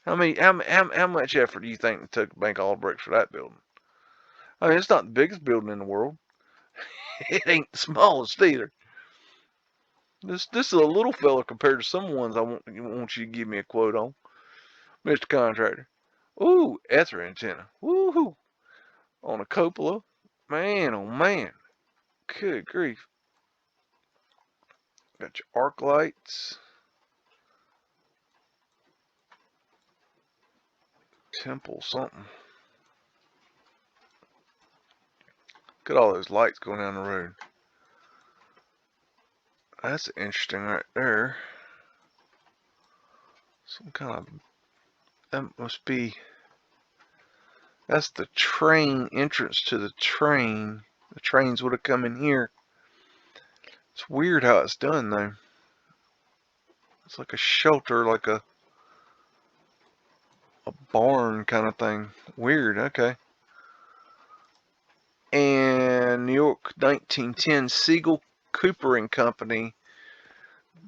How much effort do you think it took to make all the bricks for that building? I mean, it's not the biggest building in the world. It ain't the smallest either. This is a little fella compared to some ones I want you to give me a quote on, Mr. Contractor. Ooh, ether antenna. Woohoo! On a cupola. Man, oh man. Good grief. Got your arc lights. Temple something. Look at all those lights going down the road. That's interesting right there. Some kind of, that must be, that's the train entrance to the train. The trains would have come in here. It's weird how it's done though. It's like a shelter, like a barn kind of thing. Weird, okay. And New York 1910 Siegel Coopering Company,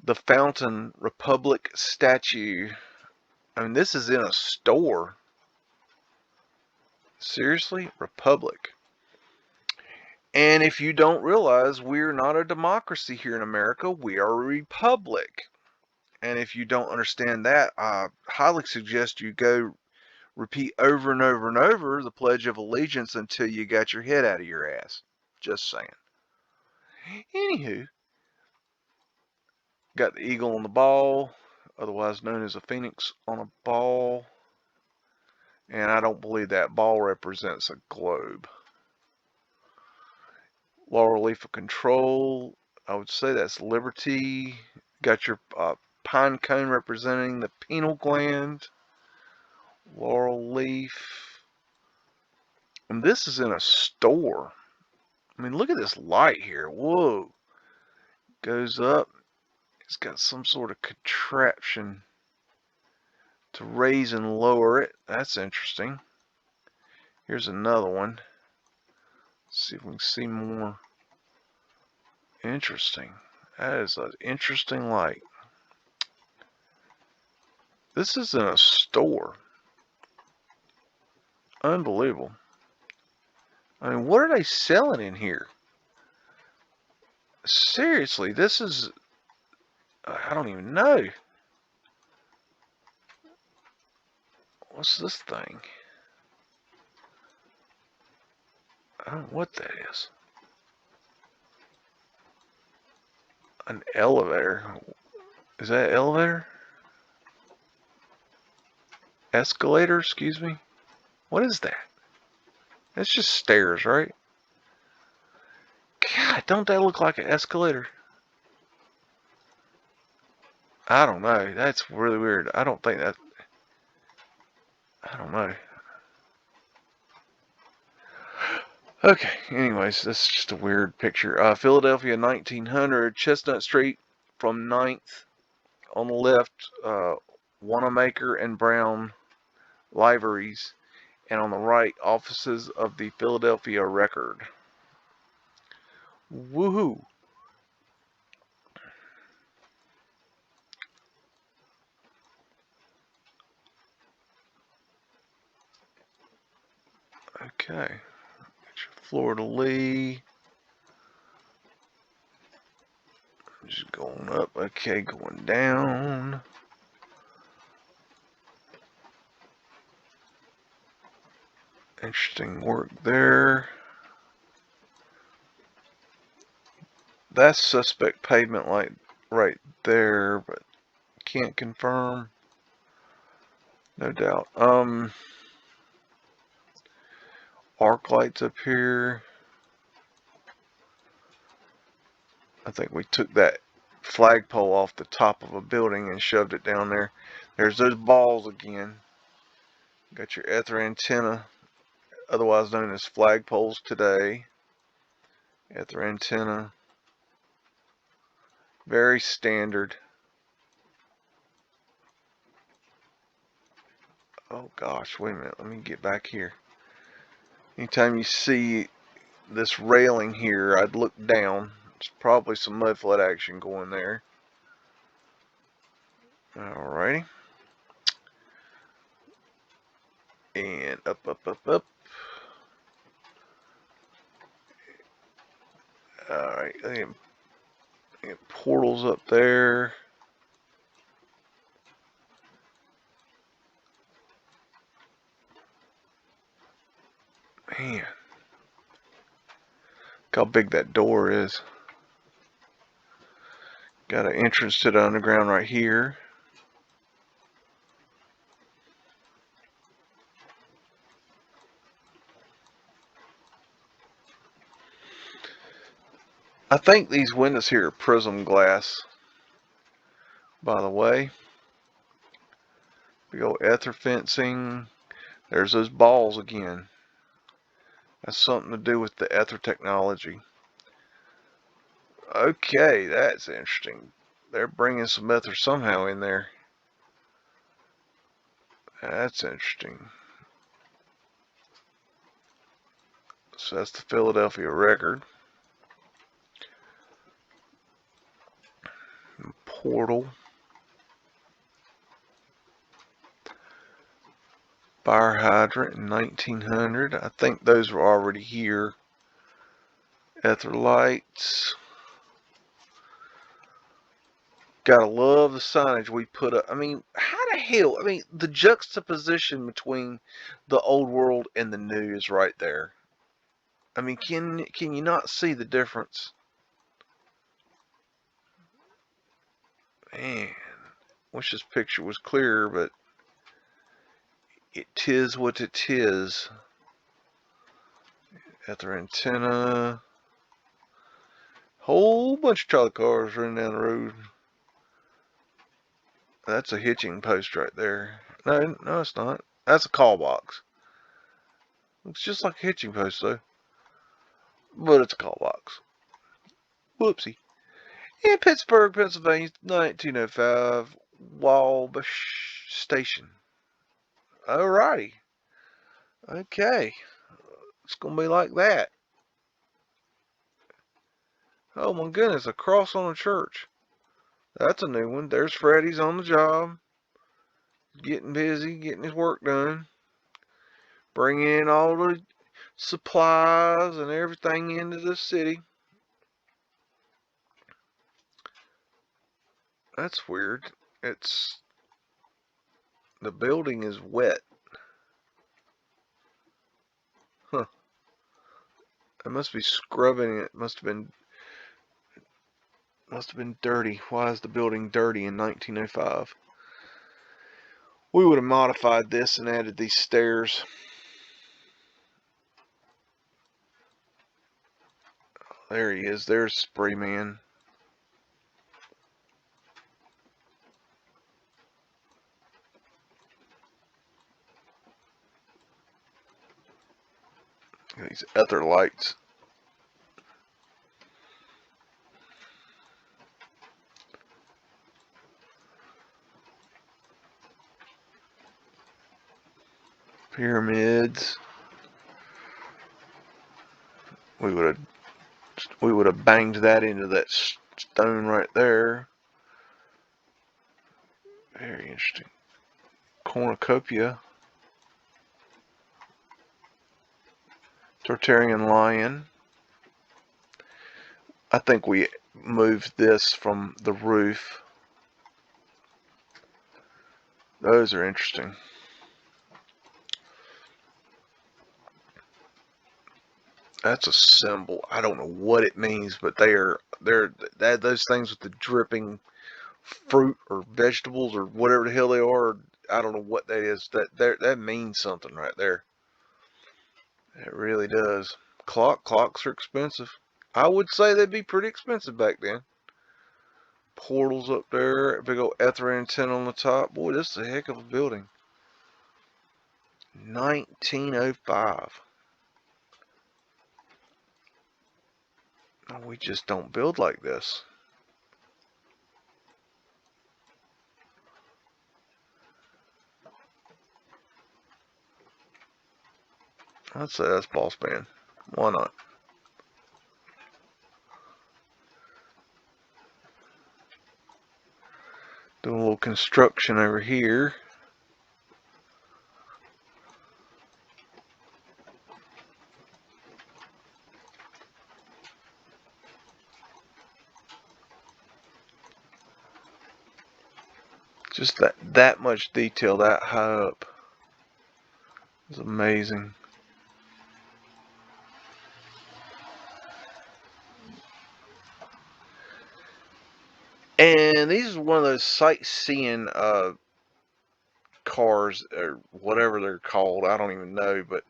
the Fountain Republic statue. I mean, this is in a store. Seriously? Republic. And if you don't realize, we're not a democracy here in America. We are a republic. And if you don't understand that, I highly suggest you go Repeat over and over and over the Pledge of Allegiance until you got your head out of your ass. Just saying. Anywho, got the eagle on the ball, otherwise known as a phoenix on a ball. And I don't believe that ball represents a globe. Laurel leaf of control, I would say that's liberty. Got your pine cone representing the pineal gland. Laurel leaf. And this is in a store. I mean, look at this light here. Whoa. Goes up. It's got some sort of contraption to raise and lower it. That's interesting. Here's another one. Let's see if we can see more. Interesting. That is an interesting light. This is in a store. Unbelievable. I mean, what are they selling in here? Seriously, this is... I don't even know. What's this thing? I don't know what that is. An elevator. Is that an elevator? Escalator, excuse me? What is that? It's just stairs, right? God, don't that look like an escalator? I don't know. That's really weird. I don't think that... I don't know. Okay, anyways, this is just a weird picture. Philadelphia 1900, Chestnut Street from 9th. On the left, Wanamaker and Brown liveries. And on the right, offices of the Philadelphia Record. Woohoo! Okay. Florida Lee. Just going up. Okay, going down. Interesting work there. That's suspect pavement light right there, but can't confirm. No doubt. Arc lights up here. I think we took that flagpole off the top of a building and shoved it down there. There's those balls again. Got your ether antenna, otherwise known as flagpoles today. Ether antenna. Very standard. Oh gosh, wait a minute. Let me get back here. Anytime you see this railing here, I'd look down. There's probably some mudflood action going there. Alrighty. And up, up, up, up. Alright, and portals up there. Man. Look how big that door is. Got an entrance to the underground right here. I think these windows here are prism glass, by the way. Big old ether fencing. There's those balls again. That's something to do with the ether technology. Okay, that's interesting. They're bringing some ether somehow in there. That's interesting. So that's the Philadelphia Record. Portal. Fire hydrant in 1900. I think those were already here. Ether lights. Gotta love the signage we put up. I mean, how the hell? I mean, the juxtaposition between the old world and the new is right there. I mean, can you not see the difference? Man, wish this picture was clearer, but it tis what it is. Got their antenna. Whole bunch of trolley cars running down the road. That's a hitching post right there. No, it's not. That's a call box. Looks just like a hitching post, though. But it's a call box. Whoopsie. In Pittsburgh, Pennsylvania, 1905, Wabash Station. Alrighty. Okay. It's going to be like that. Oh my goodness, a cross on a church. That's a new one. There's Freddy's on the job. Getting busy, getting his work done. Bringing in all the supplies and everything into the city. That's weird. The building is wet. Huh. I must be scrubbing it. Must have been dirty. Why is the building dirty in 1905? We would have modified this and added these stairs. There he is. There's Spray Man. These other lights. Pyramids. We would have banged that into that stone right there. Very interesting. Cornucopia. Tartarian lion. I think we moved this from the roof. Those are interesting. That's a symbol. I don't know what it means, but they're those things with the dripping fruit or vegetables or whatever the hell they are. I don't know what that is. That means something right there. It really does. Clocks are expensive. I would say they'd be pretty expensive back then. Portals up there, big old ether antenna on the top. Boy, this is a heck of a building. 1905. We just don't build like this. I'd say that's Boss Man. Why not? Doing a little construction over here. Just that much detail that high up is amazing. And these are one of those sightseeing cars or whatever they're called. I don't even know, but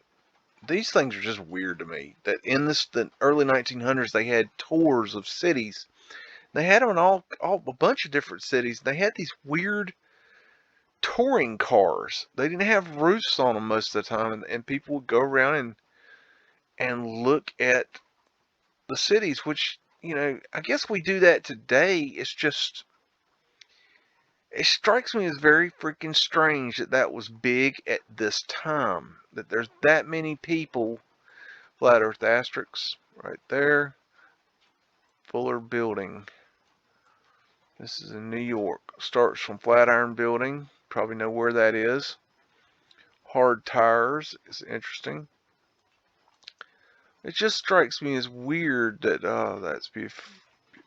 these things are just weird to me. That in the early 1900s they had tours of cities. They had them in all a bunch of different cities. They had these weird touring cars. They didn't have roofs on them most of the time, and people would go around and look at the cities, which, you know, I guess we do that today. It's just, it strikes me as very freaking strange that was big at this time. That there's that many people. Flat Earth asterisks right there. Fuller Building. This is in New York. Starts from Flatiron Building. Probably know where that is. Hard Tires is interesting. It just strikes me as weird that that's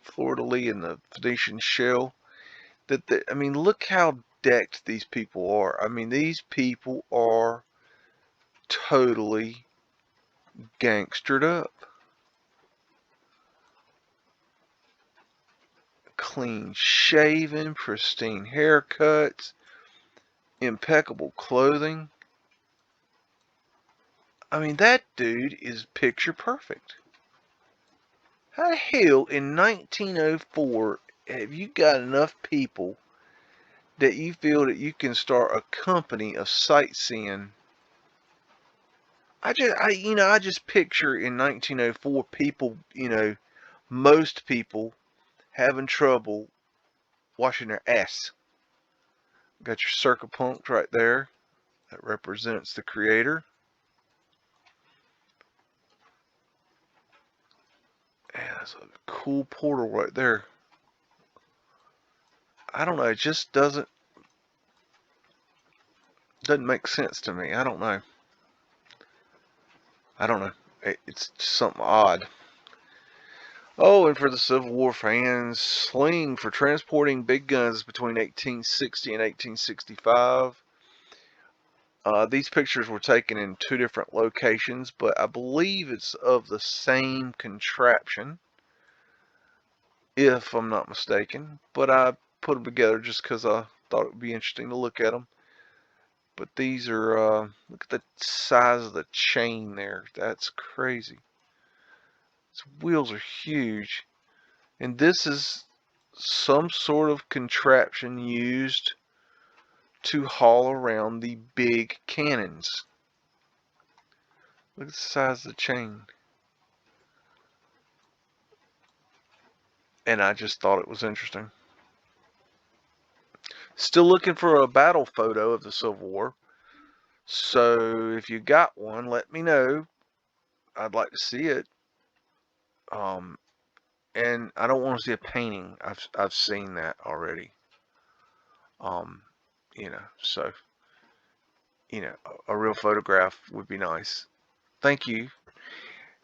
Fleur de Lis and the Venetian Shell. I mean, look how decked these people are. I mean, these people are totally gangstered up. Clean shaven, pristine haircuts, impeccable clothing. I mean, that dude is picture perfect. How the hell in 1904 have you got enough people that you feel that you can start a company of sightseeing? I just picture in 1904 people, most people having trouble washing their ass. Got your circle punks right there. That represents the creator. Yeah, that's a cool portal right there. I don't know, it just doesn't make sense to me. I don't know. It's something odd. Oh, and for the Civil War fans, sling for transporting big guns between 1860 and 1865. These pictures were taken in 2 different locations, but I believe it's of the same contraption, if I'm not mistaken. But I put them together just because I thought it would be interesting to look at them. But these are, look at the size of the chain there. That's crazy. Its wheels are huge. And this is some sort of contraption used to haul around the big cannons. Look at the size of the chain. And I just thought it was interesting. Still looking for a battle photo of the Civil War. So if you got one, let me know. I'd like to see it. And I don't want to see a painting. I've seen that already. So a real photograph would be nice. Thank you.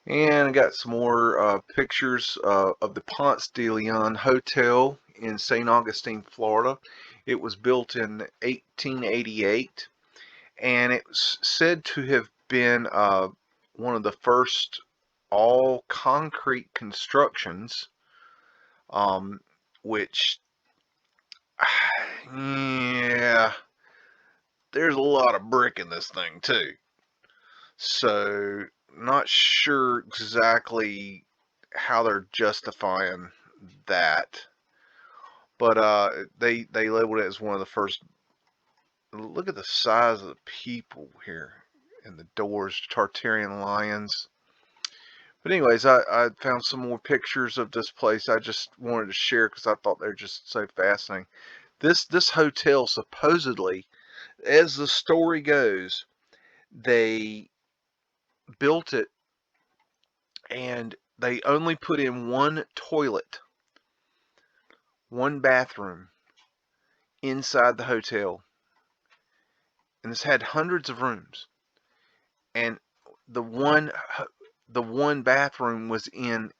And I got some more pictures of the Ponce de Leon Hotel in St. Augustine, Florida. It was built in 1888, and it was said to have been one of the first all concrete constructions, which, yeah, there's a lot of brick in this thing too. So, not sure exactly how they're justifying that, but they labeled it as one of the first. Look at the size of the people here and the doors, Tartarian lions. But anyways, I found some more pictures of this place. I just wanted to share because I thought they're just so fascinating. This hotel, supposedly, as the story goes, they built it and they only put in one toilet, one bathroom inside the hotel. And this had hundreds of rooms. And the one bathroom was in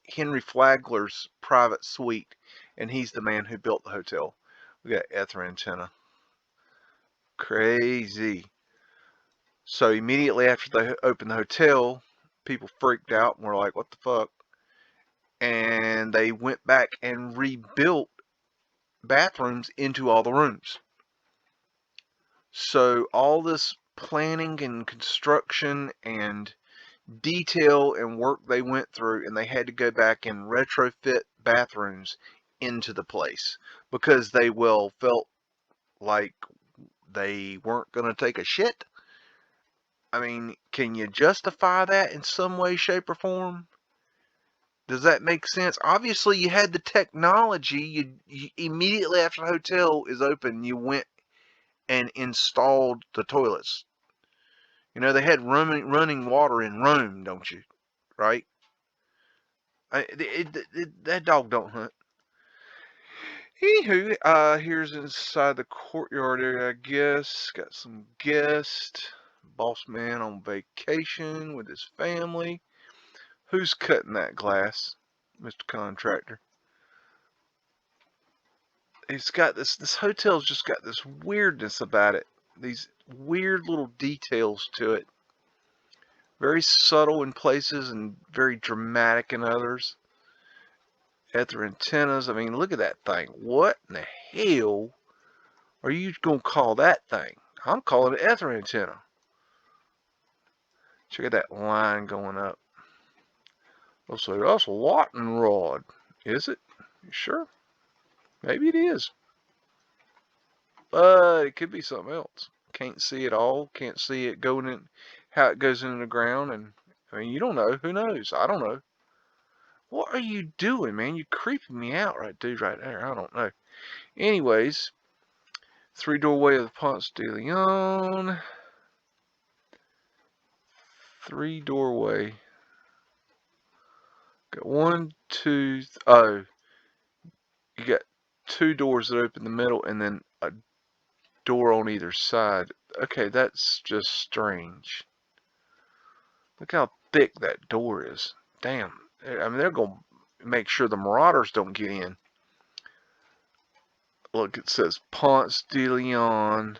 Henry Flagler's private suite, and he's the man who built the hotel. We got ether antenna. Crazy. So immediately after they opened the hotel, people freaked out and were like, what the fuck? And they went back and rebuilt bathrooms into all the rooms. So all this planning and construction and detail and work they went through, and they had to go back and retrofit bathrooms into the place because they felt like they weren't going to take a shit. I mean, can you justify that in some way, shape, or form? Does that make sense? Obviously, you had the technology. You immediately after the hotel is open, you went and installed the toilets. They had running water in Rome, don't you? Right? That dog don't hunt. Anywho, here's inside the courtyard area, I guess. Got some guests. Boss man on vacation with his family. Who's cutting that glass, Mr. Contractor? it's got this hotel's just got this weirdness about it. These weird little details to it. Very subtle in places and very dramatic in others. Ether antennas. I mean, look at that thing. What in the hell are you going to call that thing? I'm calling it ether antenna. Check out that line going up. I'll say, that's a lightning rod. Is it? You sure? Maybe it is. But it could be something else. Can't see it all. Can't see it going in, how it goes into the ground. And I mean, you don't know. Who knows? I don't know. What are you doing, man? You're creeping me out, right, dude, right there. I don't know. Anyways, 3 doorway of the Ponce de Leon. 3 doorway. Got 1, 2. Oh, you got 2 doors that open in the middle, and then a door on either side. Okay, that's just strange. Look how thick that door is. Damn. I mean, they're going to make sure the marauders don't get in. Look, it says Ponce de Leon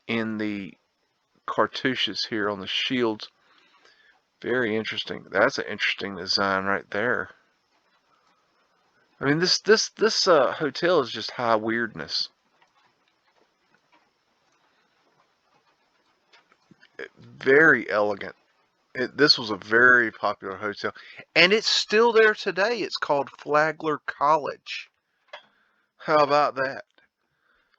in the cartouches here on the shields. Very interesting. That's an interesting design right there. I mean, this hotel is just high weirdness. Very elegant. This was a very popular hotel, and it's still there today. It's called Flagler College. How about that?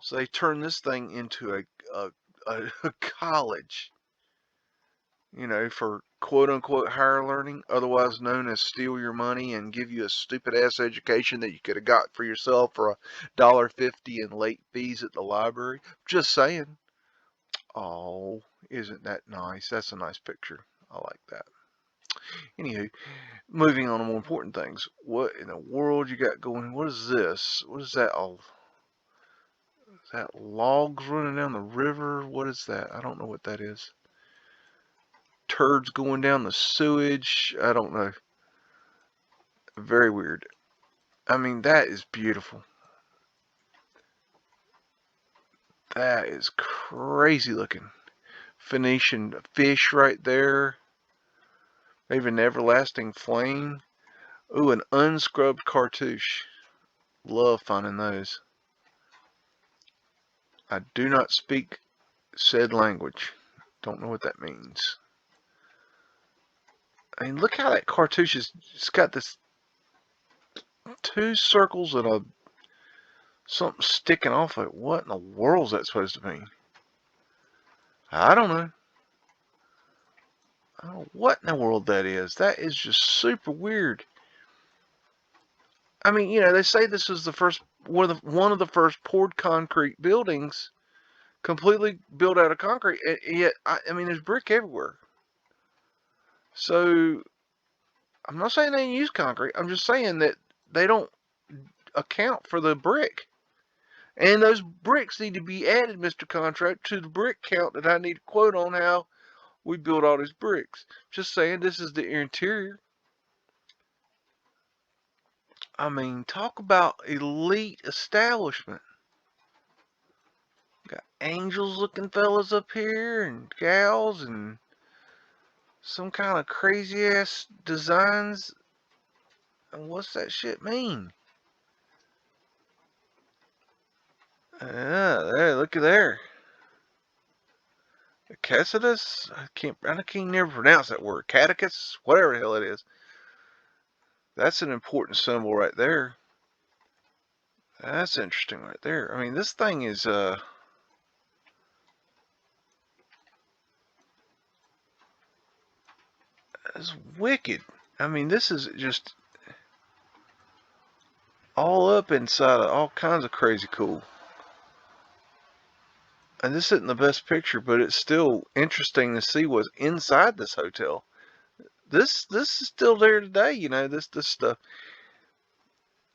So they turned this thing into a college, you know, for quote-unquote higher learning, otherwise known as steal your money and give you a stupid-ass education that you could have got for yourself for $1.50 in late fees at the library. Just saying. Oh, isn't that nice? That's a nice picture. I like that. Anywho, moving on to more important things. What in the world you got going? What is this? What is that? Oh, is that logs running down the river? What is that? I don't know what that is. Turds going down the sewage. I don't know. Very weird. I mean, that is beautiful. That is crazy looking. Phoenician fish right there. They have an everlasting flame. Ooh, an unscrubbed cartouche. Love finding those. I do not speak said language. Don't know what that means. I mean, look how that cartouche is. It's got this 2 circles and a something sticking off of it. What in the world is that supposed to mean? I don't know. I don't know what in the world that is. That is just super weird. I mean, you know, they say this is the first one of the first poured concrete buildings, completely built out of concrete. Yet, I mean, there's brick everywhere. So, I'm not saying they use concrete. I'm just saying that they don't account for the brick. And those bricks need to be added, Mr. Contract, to the brick count that I need to quote on how we build all these bricks. Just saying, this is the interior. I mean, talk about elite establishment. Got angels looking fellas up here and gals and some kind of crazy ass designs. And what's that shit mean? There, look at there. Cassius? I can't never pronounce that word. Catechus? Whatever the hell it is. That's an important symbol right there. That's interesting right there. I mean, this thing is, it's wicked. I mean, this is just all up inside of all kinds of crazy cool. And this isn't the best picture, but it's still interesting to see what's inside this hotel. This is still there today, you know, this stuff.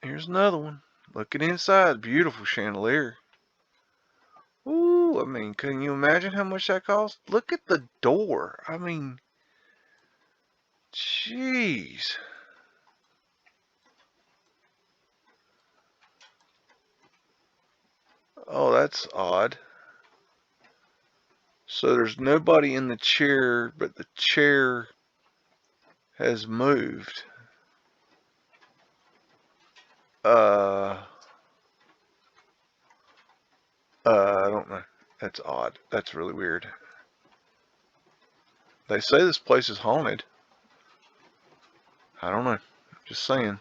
Here's another one. Looking inside, beautiful chandelier. Ooh, I mean, can you imagine how much that cost? Look at the door. I mean, jeez. Oh, that's odd. So there's nobody in the chair, but the chair has moved. I don't know. That's odd. That's really weird. They say this place is haunted. I don't know. Just saying.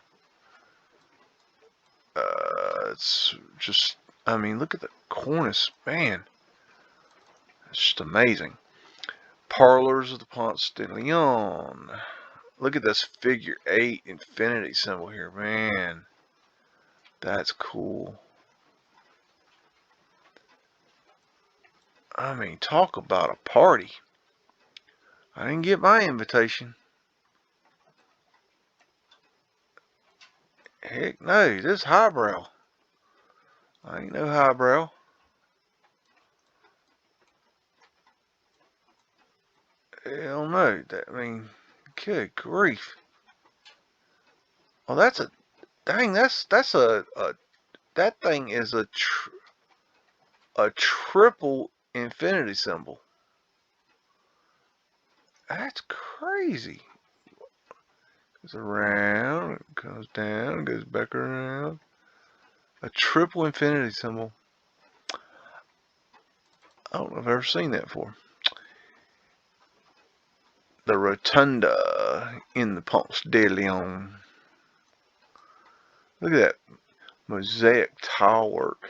It's just, I mean, look at the cornice, man. It's just amazing. Parlors of the Ponce de Leon. Look at this figure 8 infinity symbol here, man. That's cool. I mean, talk about a party. I didn't get my invitation. Heck no, this is highbrow. I ain't no highbrow. Hell no. I mean, good grief. Well, that's a dang. That's a that thing is a triple infinity symbol. That's crazy. Goes around, goes down, goes back around. A triple infinity symbol. I don't know if I've ever seen that before. The rotunda in the Ponce de Leon. Look at that mosaic tile work.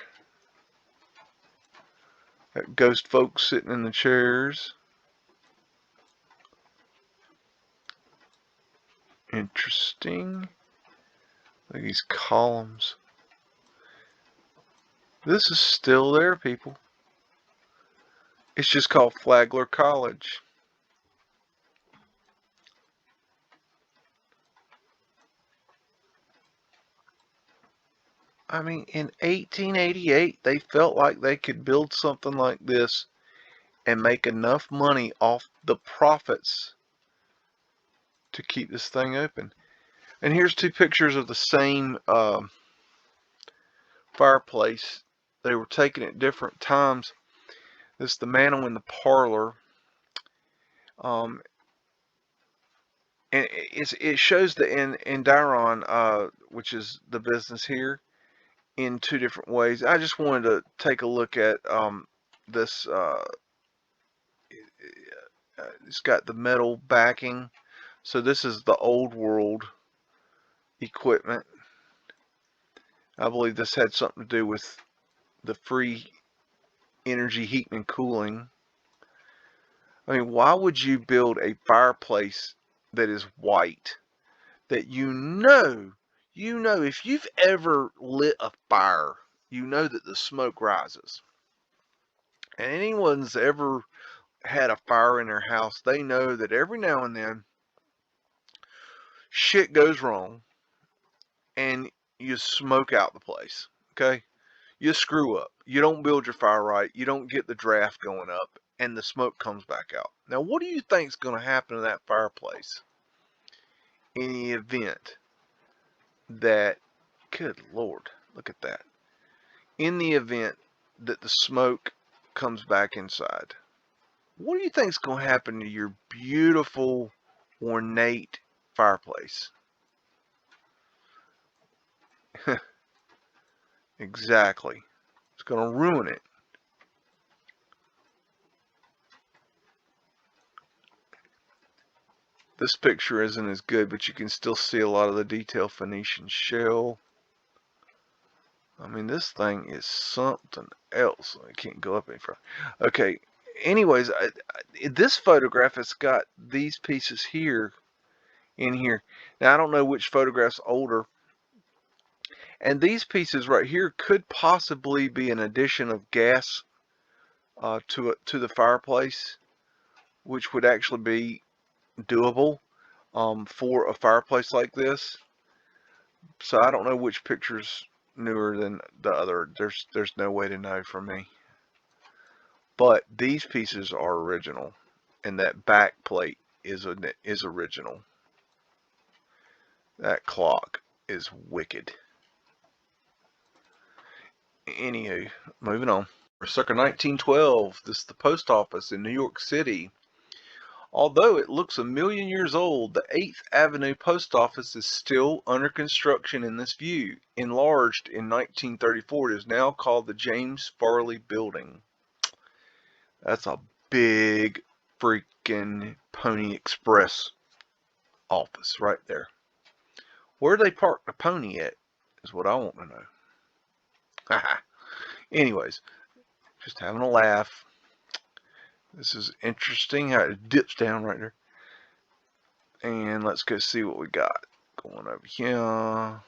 Got ghost folks sitting in the chairs. Interesting. Look at these columns. This is still there, people. It's just called Flagler College. I mean, in 1888, they felt like they could build something like this and make enough money off the profits to keep this thing open. And here's two pictures of the same fireplace. They were taken at different times. This is the mantle in the parlor. And it shows the Indiron, which is the business here, in two different ways. I just wanted to take a look at this. It's got the metal backing. So this is the old world equipment. I believe this had something to do with the free energy heating and cooling. I mean, why would you build a fireplace that is white, that you know, if you've ever lit a fire, you know that the smoke rises. And anyone's ever had a fire in their house, they know that every now and then shit goes wrong and you smoke out the place. Okay? You screw up. You don't build your fire right. You don't get the draft going up and the smoke comes back out. Now, what do you think is going to happen to that fireplace in the event that, good Lord, look at that. In the event that the smoke comes back inside, what do you think is going to happen to your beautiful, ornate fireplace? Exactly. It's going to ruin it. This picture isn't as good, but you can still see a lot of the detail. Phoenician shell. I mean, this thing is something else. I can't go up any further. Okay. Anyways, this photograph has got these pieces here in here. Now, I don't know which photograph's older. And these pieces right here could possibly be an addition of gas to the fireplace, which would actually be doable for a fireplace like this. So I don't know which picture's newer than the other. There's no way to know for me. But these pieces are original, and that back plate is original. That clock is wicked. Anywho, moving on. Circa 1912, this is the post office in New York City. Although it looks a million years old, the 8th Avenue Post Office is still under construction in this view. Enlarged in 1934, it is now called the James Farley Building. That's a big freaking Pony Express office right there. Where they park the pony at is what I want to know. Anyways, just having a laugh. This is interesting how it dips down right there. And let's go see what we got going over here.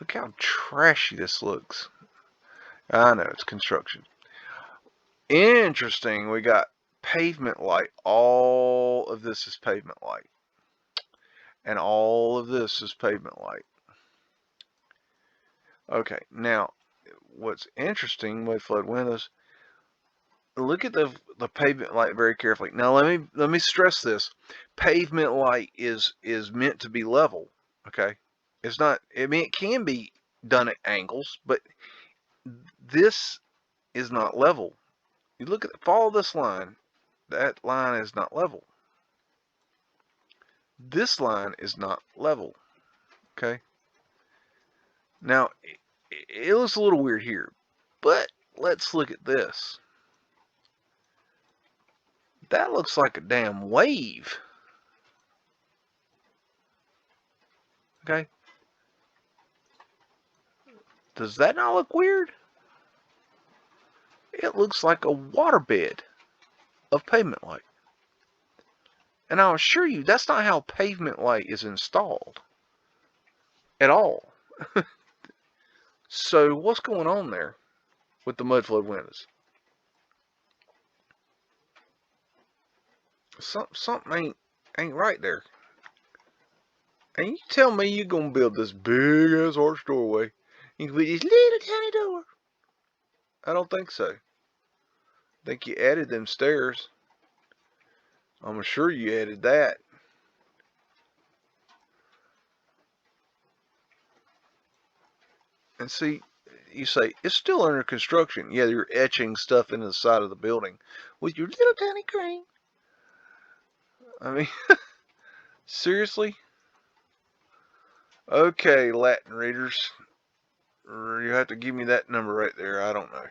Look how trashy this looks. I know, it's construction. Interesting, we got pavement light. All of this is pavement light. And all of this is pavement light. Okay, now, what's interesting with flood windows, look at the pavement light very carefully. Now let me stress this. Pavement light is meant to be level, okay? It's not, I mean, it can be done at angles, but this is not level. You look at follow this line. That line is not level. This line is not level. Okay. Now it looks a little weird here, but let's look at this. That looks like a damn wave. Okay. Does that not look weird? It looks like a waterbed of pavement light. And I'll assure you, that's not how pavement light is installed at all. So what's going on there with the Mudflood windows? Something ain't right there. And you tell me you're gonna build this big ass arch doorway, you can put this little tiny door. I don't think so. I think you added them stairs. I'm sure you added that. And see, you say, it's still under construction. Yeah, you're etching stuff into the side of the building with your little tiny crane. I mean, seriously? Okay, Latin readers. You have to give me that number right there. I don't know.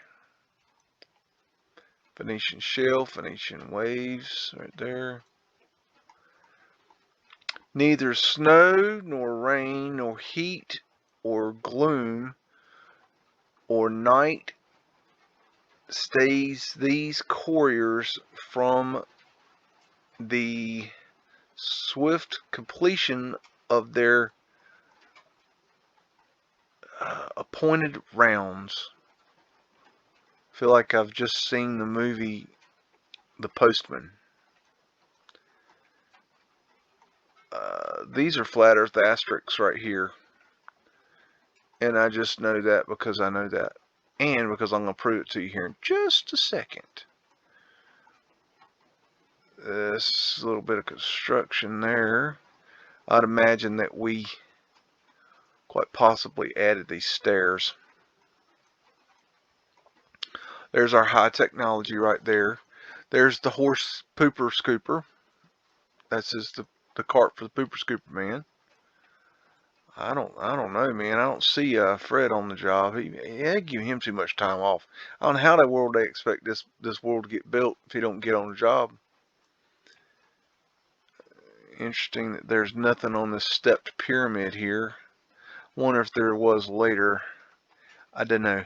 Phoenician shell, Phoenician waves, right there. Neither snow, nor rain, nor heat, or gloom, or night stays these couriers from the swift completion of their appointed rounds. I feel like I've just seen the movie The Postman. These are flat earth asterisks right here. And I just know that because I know that. And because I'm going to prove it to you here in just a second. This little bit of construction there. I'd imagine that we quite possibly added these stairs. There's our high technology right there. There's the horse pooper scooper. That's just the cart for the pooper scooper man. I don't know, man. I don't see Fred on the job. They give him too much time off. I don't know how the world they expect this world to get built if he don't get on the job. Interesting that there's nothing on this stepped pyramid here. Wonder if there was later. I don't know.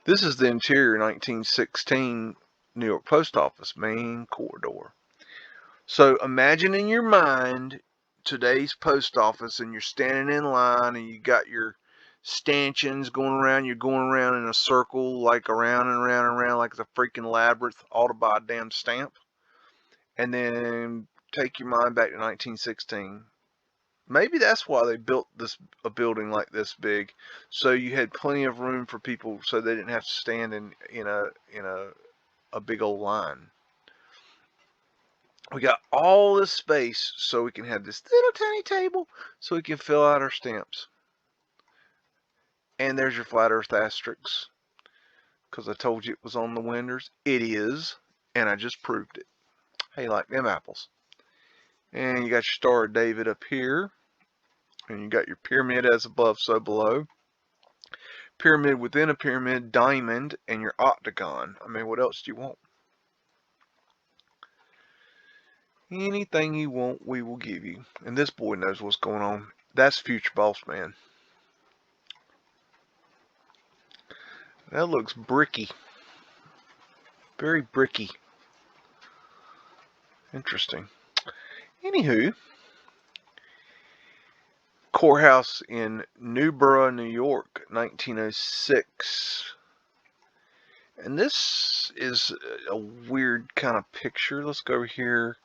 This is the interior 1916 New York Post Office main corridor. So imagine in your mind today's post office, and you're standing in line, and you got your stanchions going around. You're going around in a circle, like around and around and around, like it's a freaking labyrinth, all to buy a damn stamp. And then take your mind back to 1916. Maybe that's why they built a building like this big, so you had plenty of room for people, so they didn't have to stand in a big old line. We got all this space so we can have this little tiny table so we can fill out our stamps. And there's your flat earth asterisk. Because I told you it was on the windows. It is. And I just proved it. How you like them apples? And you got your Star of David up here. And you got your pyramid as above, so below. Pyramid within a pyramid, diamond, and your octagon. I mean, what else do you want? Anything you want, we will give you. And this boy knows what's going on. That's future boss man. That looks bricky. Very bricky. Interesting. Anywho, courthouse in Newborough, New York, 1906. And this is a weird kind of picture. Let's go over here.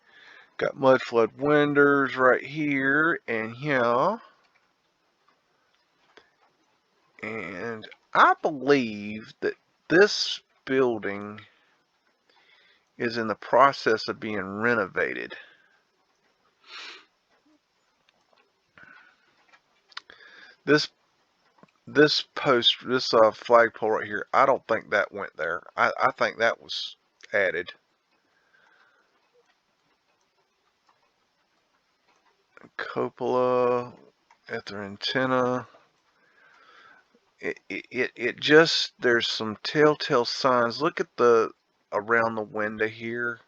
Got Mudflood windows right here and here. And I believe that this building is in the process of being renovated. This flagpole right here, I don't think that went there. I think that was added. Cupola at their antenna. It just, there's some telltale signs. Look at the around the window here.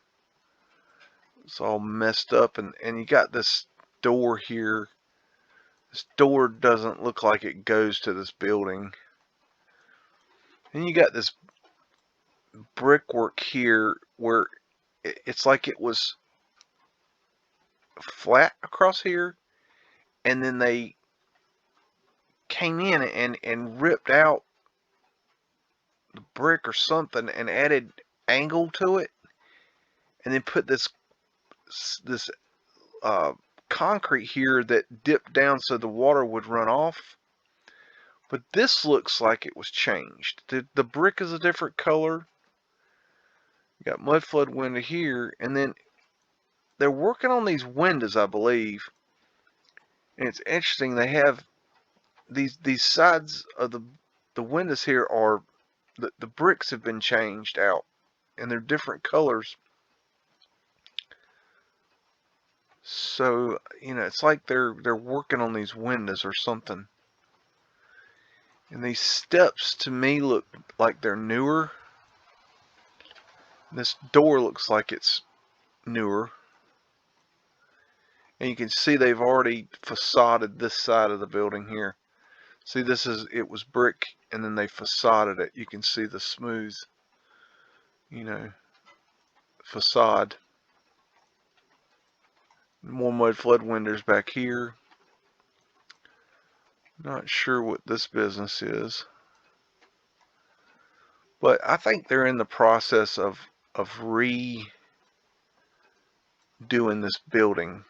It's all messed up, and you got this door here. This door doesn't look like it goes to this building. And you got this brickwork here where it's like it was flat across here, and then they came in and ripped out the brick or something and added angle to it, and then put this concrete here that dipped down so the water would run off. But this looks like it was changed. The brick is a different color. You got Mudflood window here, and then they're working on these windows, I believe. And it's interesting, they have these sides of the windows here are the bricks have been changed out, and they're different colors. So, you know, it's like they're working on these windows or something. And these steps to me look like they're newer. This door looks like it's newer. And you can see they've already facaded this side of the building here. See, it was brick, and then they facaded it. You can see the smooth, you know, facade. More Mudflood windows back here. Not sure what this business is. But I think they're in the process of redoing this building.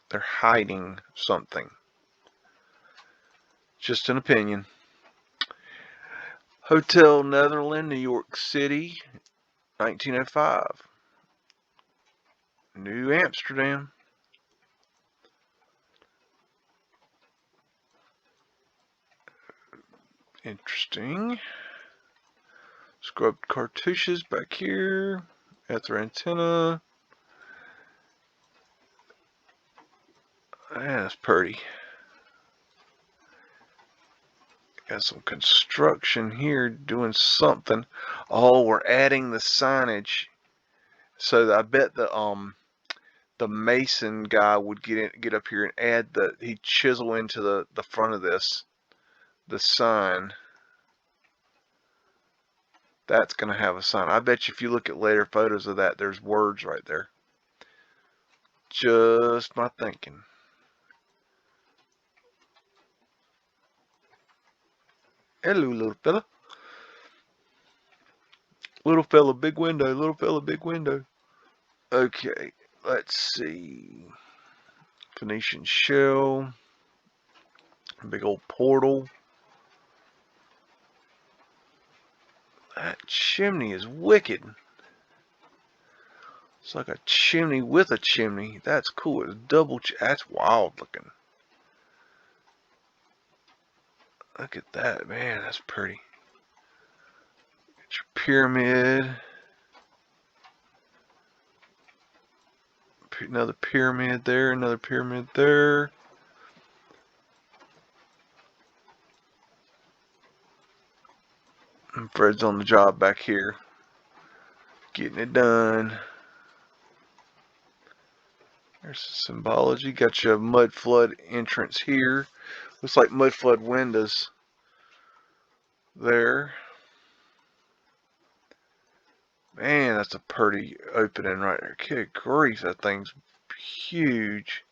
They're hiding something. Just an opinion. Hotel Netherland, New York City, 1905. New Amsterdam. Interesting. Scrubbed cartouches back here. At their antenna. That's pretty. Got some construction here doing something. Oh, we're adding the signage. So I bet the mason guy would get up here and add he'd chisel into the front of this the sign. That's gonna have a sign. I bet you if you look at later photos of that, there's words right there. Just my thinking. Hello, little fella. Little fella, big window. Little fella, big window. Okay, let's see. Phoenician shell. Big old portal. That chimney is wicked. It's like a chimney with a chimney. That's cool. It's double. That's wild looking. Look at that, man. That's pretty. Get your pyramid. Another pyramid there. Another pyramid there. And Fred's on the job back here. Getting it done. There's some symbology. Got your Mudflood entrance here. Looks like Mudflood windows there. Man, that's a pretty opening right there. Good grief, that thing's huge.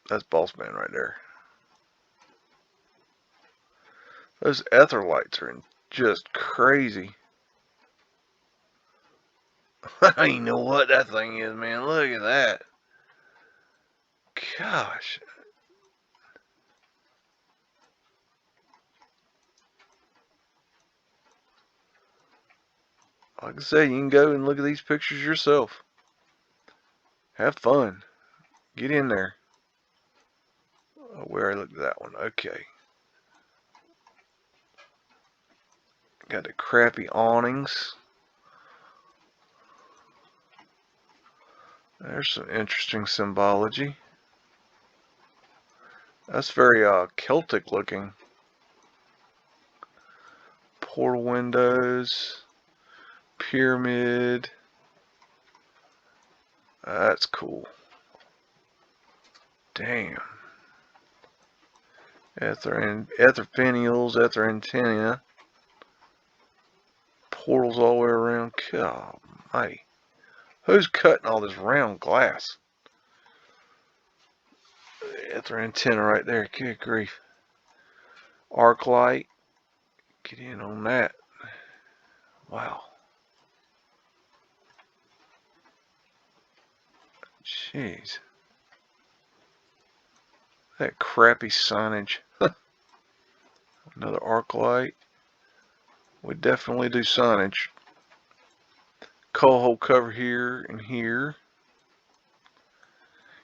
That's Boss Man right there. Those ether lights are just crazy. I don't even know what that thing is, man. Look at that. Gosh. Like I say, you can go and look at these pictures yourself. Have fun. Get in there. Oh, where I looked at that one. Okay. Got the crappy awnings. There's some interesting symbology. That's very Celtic looking. Portal windows. Pyramid. That's cool. Damn. Ether finials, ether antenna. Portals all the way around. God, mighty. Who's cutting all this round glass? Ether antenna right there. Good grief. Arc light. Get in on that. Wow. Jeez. That crappy signage. Another arc light. We definitely do signage. Coal hole cover here and here.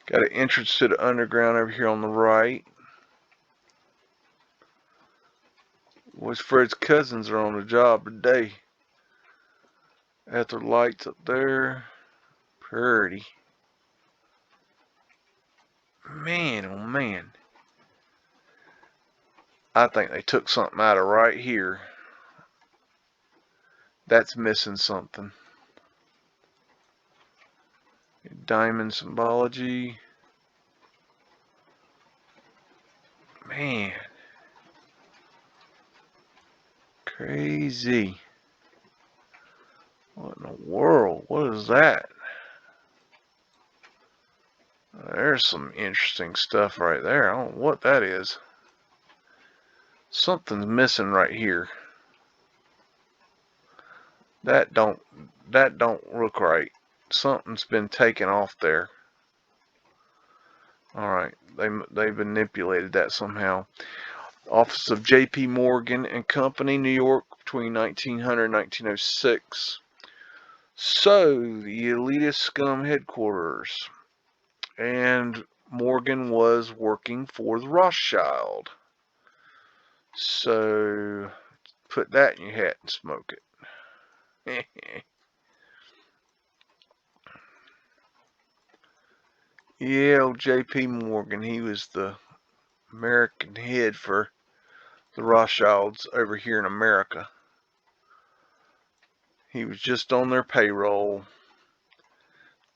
Got an entrance to the underground over here on the right. Was Fred's cousins are on the job today. Ether lights up there. Pretty. Man, oh man. I think they took something out of right here. That's missing something. Diamond symbology. Man. Crazy. What in the world? What is that? There's some interesting stuff right there. I don't know what that is. Something's missing right here. That don't look right. Something's been taken off there. Alright, they manipulated that somehow. Office of J.P. Morgan and Company, New York, between 1900 and 1906. So, the elitist scum headquarters. And Morgan was working for the Rothschild. So, put that in your hat and smoke it. Yeah, old J.P. Morgan, he was the American head for the Rothschilds over here in America. He was just on their payroll.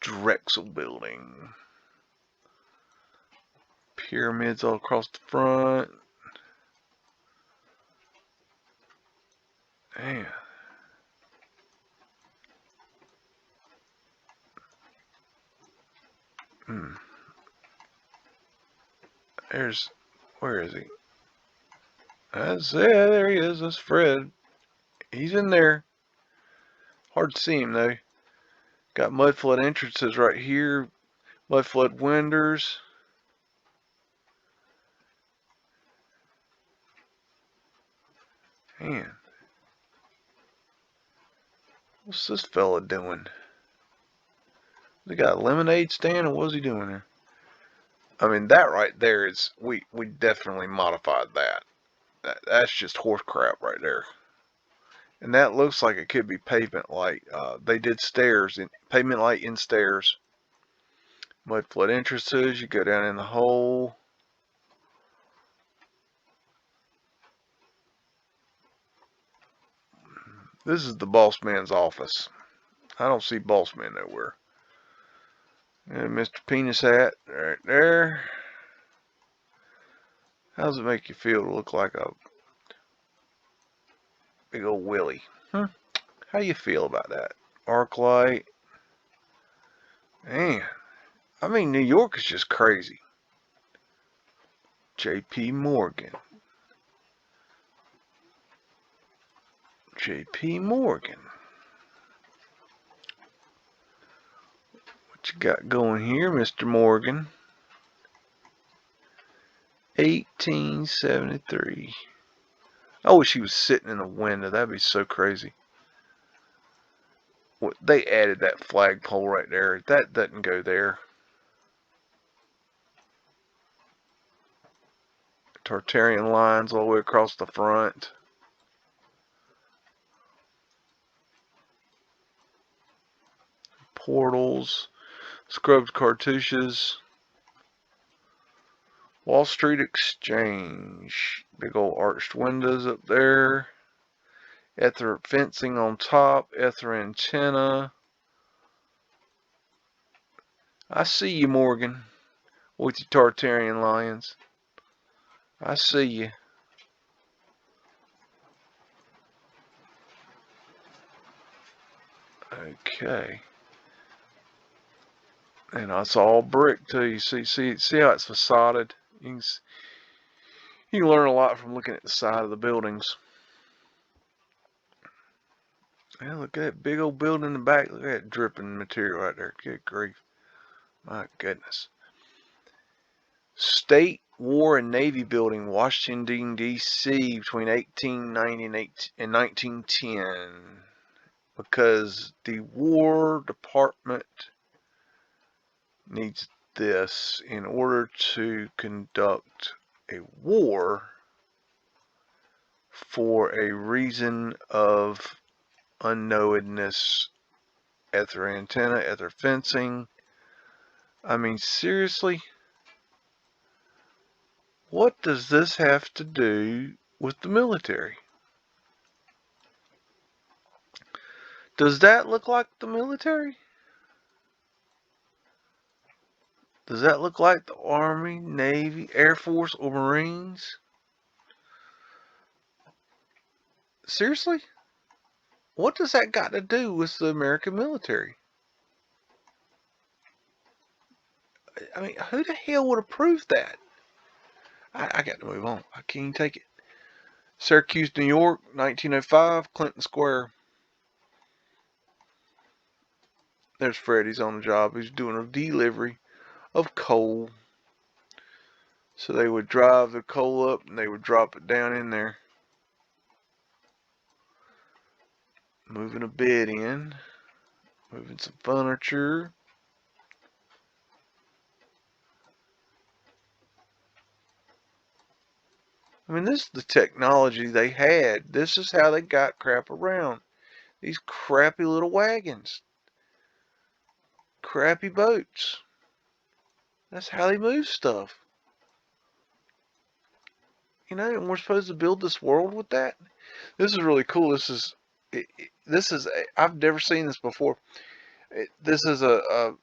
Drexel Building. Pyramids all across the front. Man. Where is he? That's it, there he is, that's Fred. He's in there. Hard to see him though. Got Mudflood entrances right here. Mudflood windows. Man. What's this fella doing? He got a lemonade stand, or what's he doing there? I mean, that right there is, we definitely modified that. That's just horse crap right there. And that looks like it could be pavement light. They did stairs, pavement light in stairs. Mudflood entrances, you go down in the hole. This is the boss man's office. I don't see boss man nowhere. And Mr. Penis Hat right there. How does it make you feel to look like a big old willy? How you feel about that? Arc light. Man, I mean, New York is just crazy. J.P. Morgan. J.P. Morgan. What you got going here, Mr. Morgan? 1873. I wish he was sitting in the window. That'd be so crazy. They added that flagpole right there. That doesn't go there. Tartarian lines all the way across the front. Portals. Scrubbed cartouches. Wall Street Exchange. Big old arched windows up there. Ether fencing on top. Ether antenna. I see you, Morgan, with your Tartarian lions. I see you. Okay. And it's all brick too. You see how it's facaded. You can learn a lot from looking at the side of the buildings. Yeah, look at that big old building in the back. Look at that dripping material right there. Good grief. My goodness. State, War, and Navy Building, Washington, D.C. between 1890 and 1910. Because the War Department needs this in order to conduct a war for a reason of unknownness. Ether antenna, ether fencing. I mean, seriously? What does this have to do with the military? Does that look like the military? Does that look like the Army, Navy, Air Force, or Marines? Seriously? What does that got to do with the American military? I mean, who the hell would approve that? I got to move on. I can't even take it. Syracuse, New York, 1905, Clinton Square. There's Freddy's on the job. He's doing a delivery of coal. So they would drive the coal up and they would drop it down in there. Moving a bed in. Moving some furniture. I mean, this is the technology they had. This is how they got crap around. These crappy little wagons. Crappy boats. That's how they move stuff. You know, and we're supposed to build this world with that. This is really cool. I've never seen this before. This is a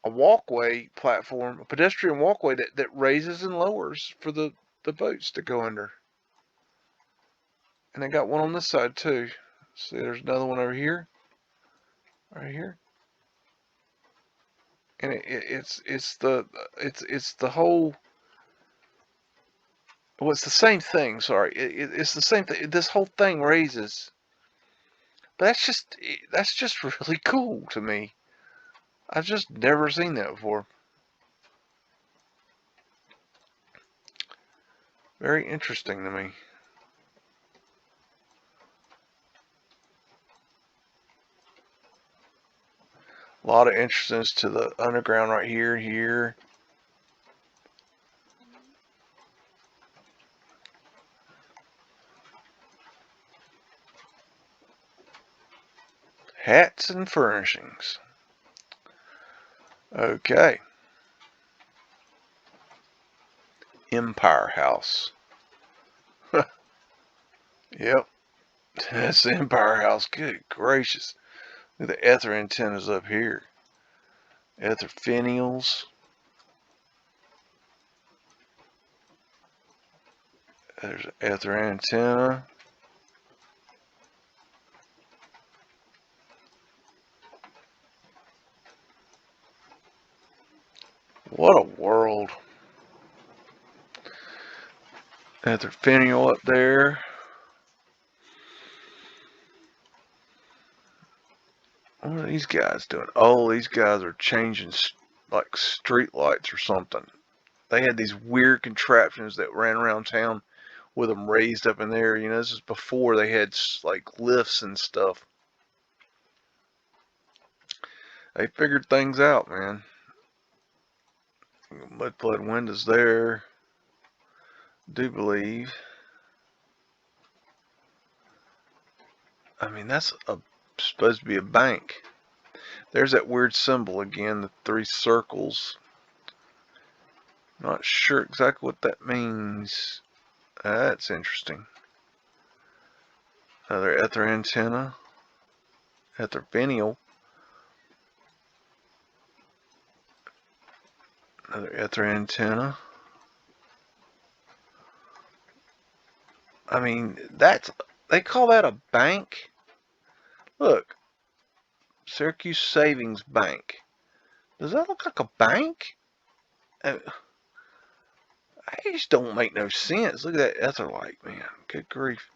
walkway platform, a pedestrian walkway that raises and lowers for the boats to go under. And I got one on this side too. See, there's another one over here, right here. And it's the whole. Well, it's the same thing. Sorry, it's the same thing. This whole thing raises, but that's just really cool to me. I've just never seen that before. Very interesting to me. A lot of entrances to the underground right here. Hats and furnishings. Okay. Empire House. Yep. That's the Empire House. Good gracious. Look at the ether antennas up here. Ether finials. There's an ether antenna. What a world. Ether finial up there. What are these guys doing? Oh, these guys are changing like street lights or something. They had these weird contraptions that ran around town with them raised up in there. You know, this is before they had like lifts and stuff. They figured things out, man. Mudflood windows there. Do believe. I mean, that's supposed to be a bank. There's that weird symbol again, the 3 circles. Not sure exactly what that means. That's interesting. Another ether antenna. Ether finial. Another ether antenna. I mean, they call that a bank? Look. Syracuse Savings Bank. Does that look like a bank? It just don't make no sense. Look at that ether light, man. Good grief.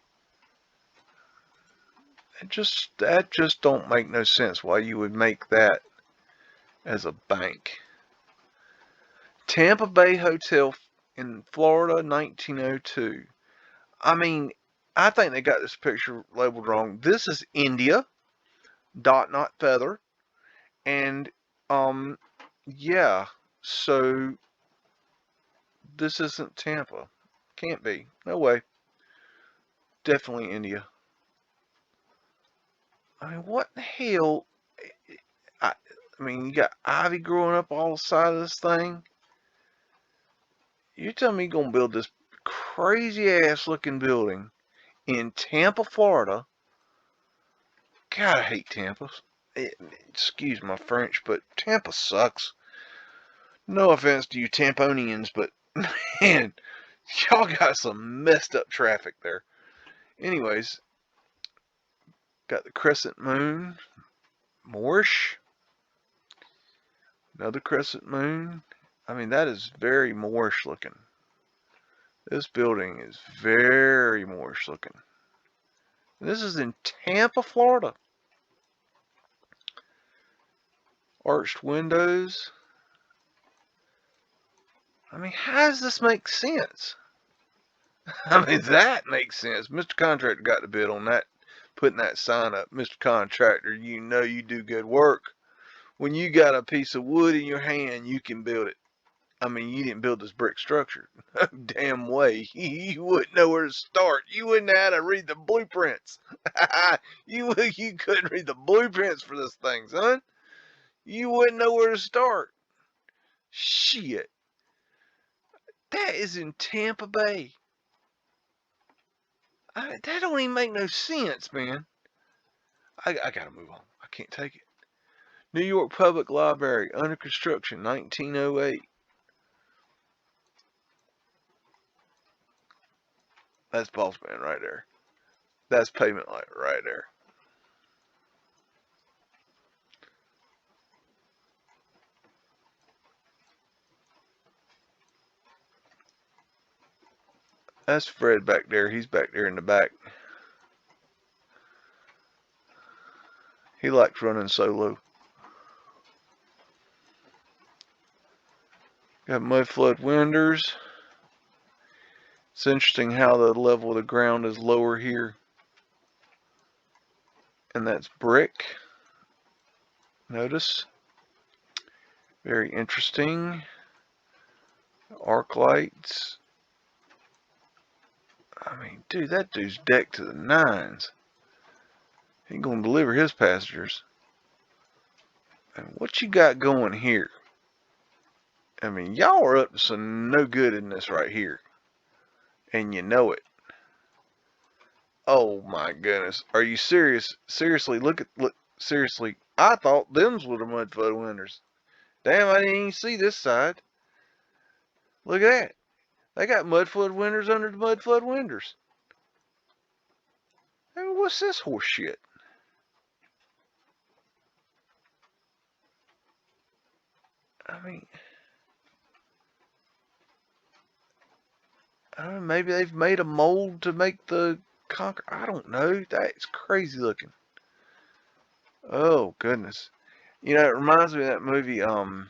That just don't make no sense why you would make that as a bank. Tampa Bay Hotel in Florida, 1902. I mean, I think they got this picture labeled wrong. This is India, dot not feather, and yeah. So this isn't Tampa. Can't be. No way. Definitely India. I mean, what the hell? I mean, you got ivy growing up all the side of this thing. You tell me you're gonna build this crazy ass looking building in Tampa, Florida. God, I hate Tampa. Excuse my French, but Tampa sucks. No offense to you Tamponians, but man, y'all got some messed up traffic there. Anyways, got the crescent moon. Moorish. Another crescent moon. I mean, that is very Moorish looking. This building is very Moorish looking. This is in Tampa, Florida. Arched windows. I mean, how does this make sense? I mean, that makes sense. Mr. Contractor got the bid on that, putting that sign up. Mr. Contractor, you know you do good work. When you got a piece of wood in your hand, you can build it. I mean, you didn't build this brick structure. No damn way. You wouldn't know where to start. You wouldn't know how to read the blueprints. You couldn't read the blueprints for this thing, son. You wouldn't know where to start. Shit. That is in Tampa Bay. That don't even make no sense, man. I gotta move on. I can't take it. New York Public Library, under construction, 1908. That's Boss Man right there. That's Pavement Light right there. That's Fred back there. He's back there in the back. He likes running solo. Got Mudflood windows. It's interesting how the level of the ground is lower here. And that's brick. Notice. Very interesting. Arc lights. I mean, dude, that dude's decked to the nines. He gonna deliver his passengers. And what you got going here? I mean, y'all are up to some no good in this right here. And you know it. Oh my goodness. Are you serious? Seriously, look, seriously. I thought them's were the Mudflood windows. Damn, I didn't even see this side. Look at that. They got Mudflood windows under the Mudflood windows. I mean, what's this horse shit? I mean, maybe they've made a mold to make the conquer. I don't know. That's crazy looking. Oh goodness. You know, it reminds me of that movie. Oh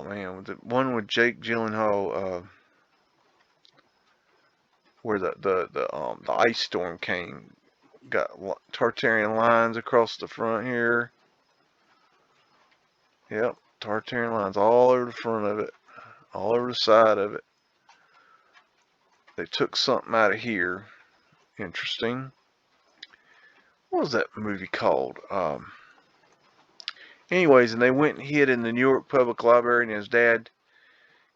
man, the one with Jake Gyllenhaal. Where the ice storm came. Got Tartarian lines across the front here. Yep, Tartarian lines all over the front of it, all over the side of it. They took something out of here. Interesting. What was that movie called? Anyways, and they went and hid in the New York Public Library, and his dad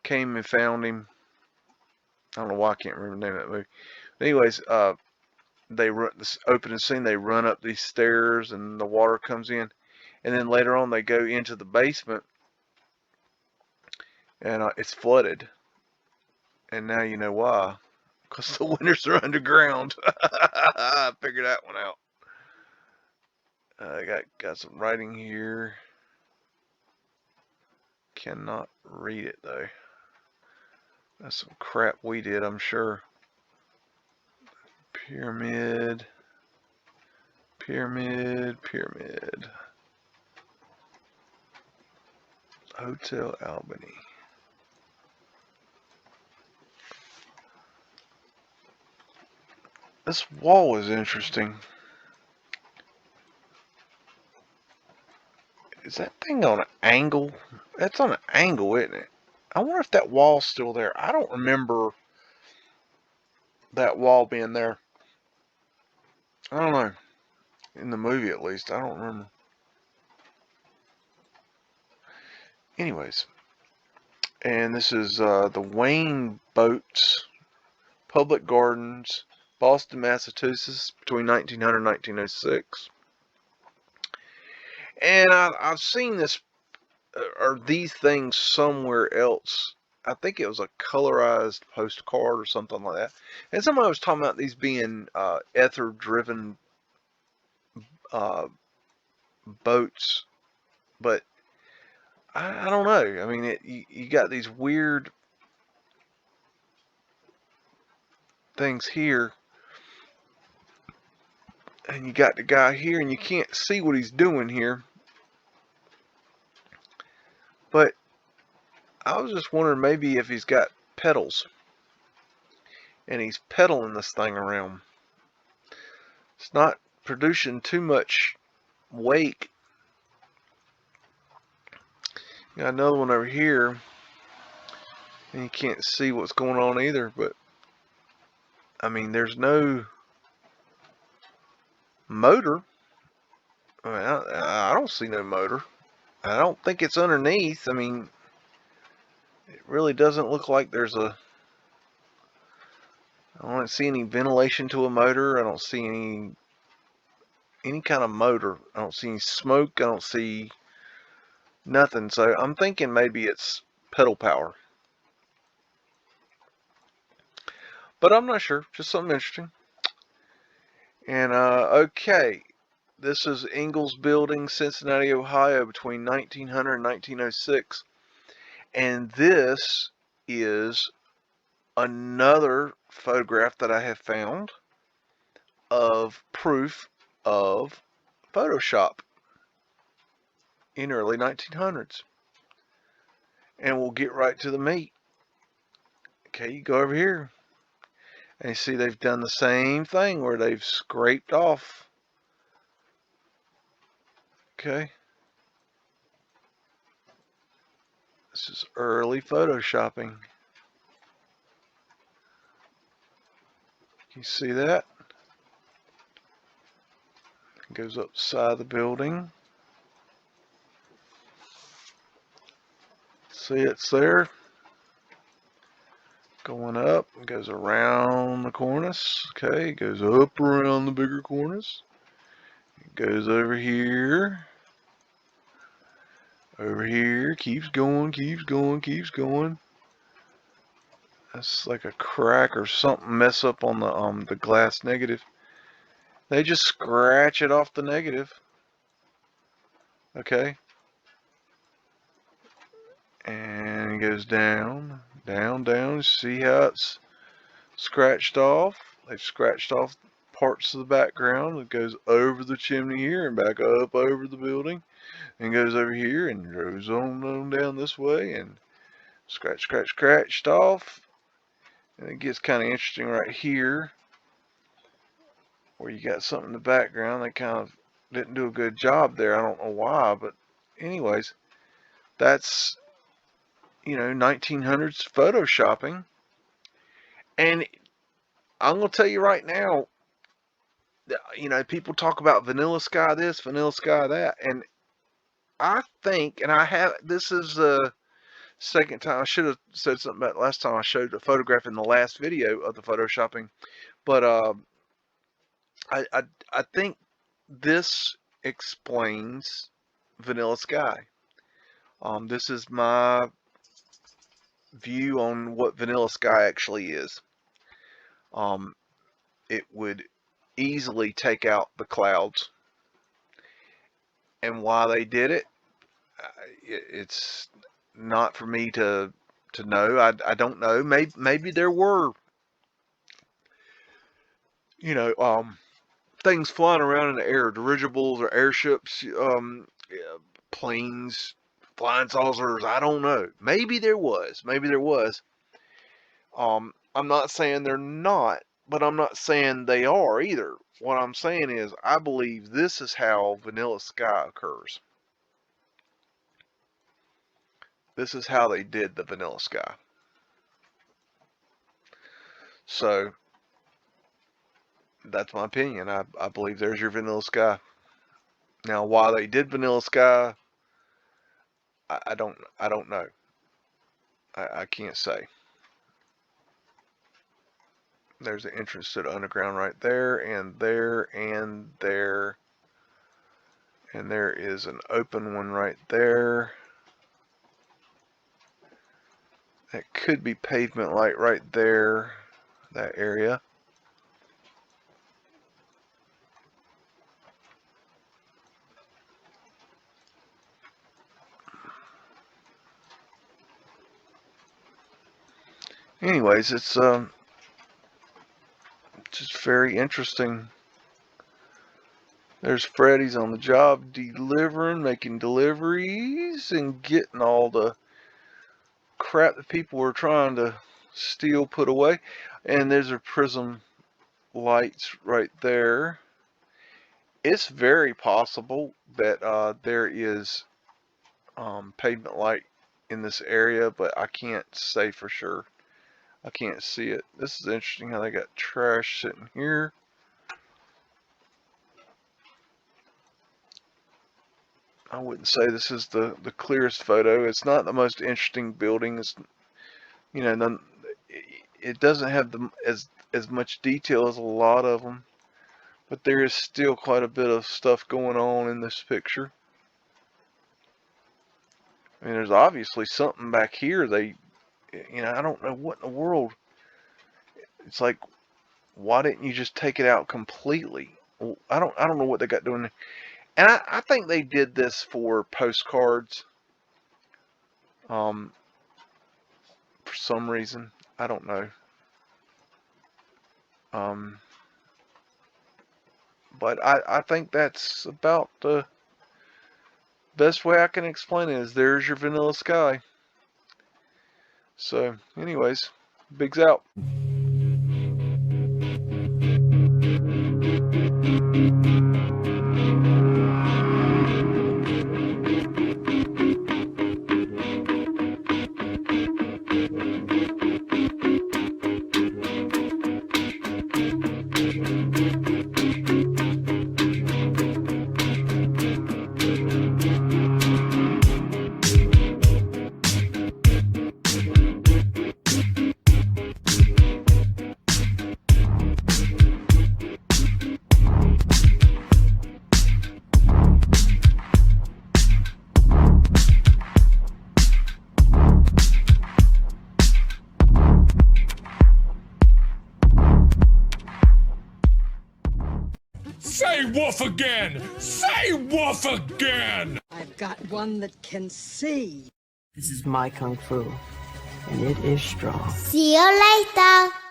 came and found him. I don't know why I can't remember the name of that movie. But anyways, they run this opening scene. They run up these stairs, and the water comes in, and then later on they go into the basement, and it's flooded. And now you know why. Because the windows are underground. I figured that one out. I got some writing here. Cannot read it though. That's some crap we did, I'm sure. Pyramid. Pyramid. Pyramid. Hotel Albany. This wall is interesting. Is that thing on an angle? That's on an angle, isn't it? I wonder if that wall's still there. I don't remember that wall being there. I don't know. In the movie, at least. I don't remember. Anyways. And this is the Wayne Boats Public Gardens, Boston, Massachusetts, between 1900 and 1906. And I've seen this, or these things somewhere else. I think it was a colorized postcard or something like that. And somebody was talking about these being ether-driven boats, but I don't know. I mean, you got these weird things here, and you got the guy here, and you can't see what he's doing here. But I was just wondering maybe if he's got pedals and he's pedaling this thing around. It's not producing too much wake. Got another one over here, and you can't see what's going on either, but I mean, there's no motor. I mean, I don't see no motor. I don't think it's underneath. I mean, it really doesn't look like there's a... I don't see any ventilation to a motor. I don't see any kind of motor. I don't see any smoke. I don't see nothing. So I'm thinking maybe it's pedal power. But I'm not sure. Just something interesting. And okay. This is Ingalls Building, Cincinnati, Ohio, between 1900 and 1906. And this is another photograph that I have found of proof of Photoshop in early 1900s. And we'll get right to the meat. Okay, you go over here. And you see they've done the same thing where they've scraped off. Okay. early photoshopping. You see that? It goes up the side of the building. See, it's there. Going up, it goes around the cornice. Okay, it goes up around the bigger cornice. It goes over here. Over here, keeps going, keeps going, keeps going. That's like a crack or something mess up on the glass negative. They just scratch it off the negative. Okay. And it goes down, down, down. See how it's scratched off? They've scratched off parts of the background. It goes over the chimney here and back up over the building. And goes over here and goes on down this way and scratched off. And it gets kind of interesting right here where you got something in the background. They kind of didn't do a good job there. I don't know why, but anyways, that's, you know, 1900s photoshopping. And I'm going to tell you right now, you know, people talk about vanilla sky this, vanilla sky that, and I think, and I have, this is the second time, I should have said something about last time I showed a photograph in the last video of the photoshopping, but I think this explains vanilla sky. This is my view on what vanilla sky actually is. It would easily take out the clouds, and why they did it, it's not for me to know. I don't know. Maybe there were, you know, things flying around in the air, dirigibles or airships, planes, flying saucers. I don't know. Maybe there was. Maybe there was. I'm not saying they're not, but I'm not saying they are either. What I'm saying is, I believe this is how vanilla sky occurs. This is how they did the vanilla sky. So, that's my opinion. I believe there's your vanilla sky. Now, why they did vanilla sky, I don't know. I can't say. There's the entrance to the underground right there, and there, and there. And there is an open one right there. That could be pavement light right there, that area. Anyways, it's just very interesting. There's Freddy's on the job delivering, making deliveries, and getting all the crap that people were trying to steal put away. And there's a prism lights right there. It's very possible that there is pavement light in this area, but I can't say for sure. I can't see it. This is interesting how they got trash sitting here. I wouldn't say this is the clearest photo. It's not the most interesting building. It's, you know, it doesn't have as much detail as a lot of them, but there is still quite a bit of stuff going on in this picture. I mean, there's obviously something back here. They, you know, I don't know what in the world. It's like, why didn't you just take it out completely? I don't know what they got doing there. And I think they did this for postcards. For some reason, I don't know. But I think that's about the best way I can explain it. Is there's your vanilla sky. So, anyways, Bigs out. woof again! Say woof again! I've got one that can see. This is my kung fu, and it is strong. See you later.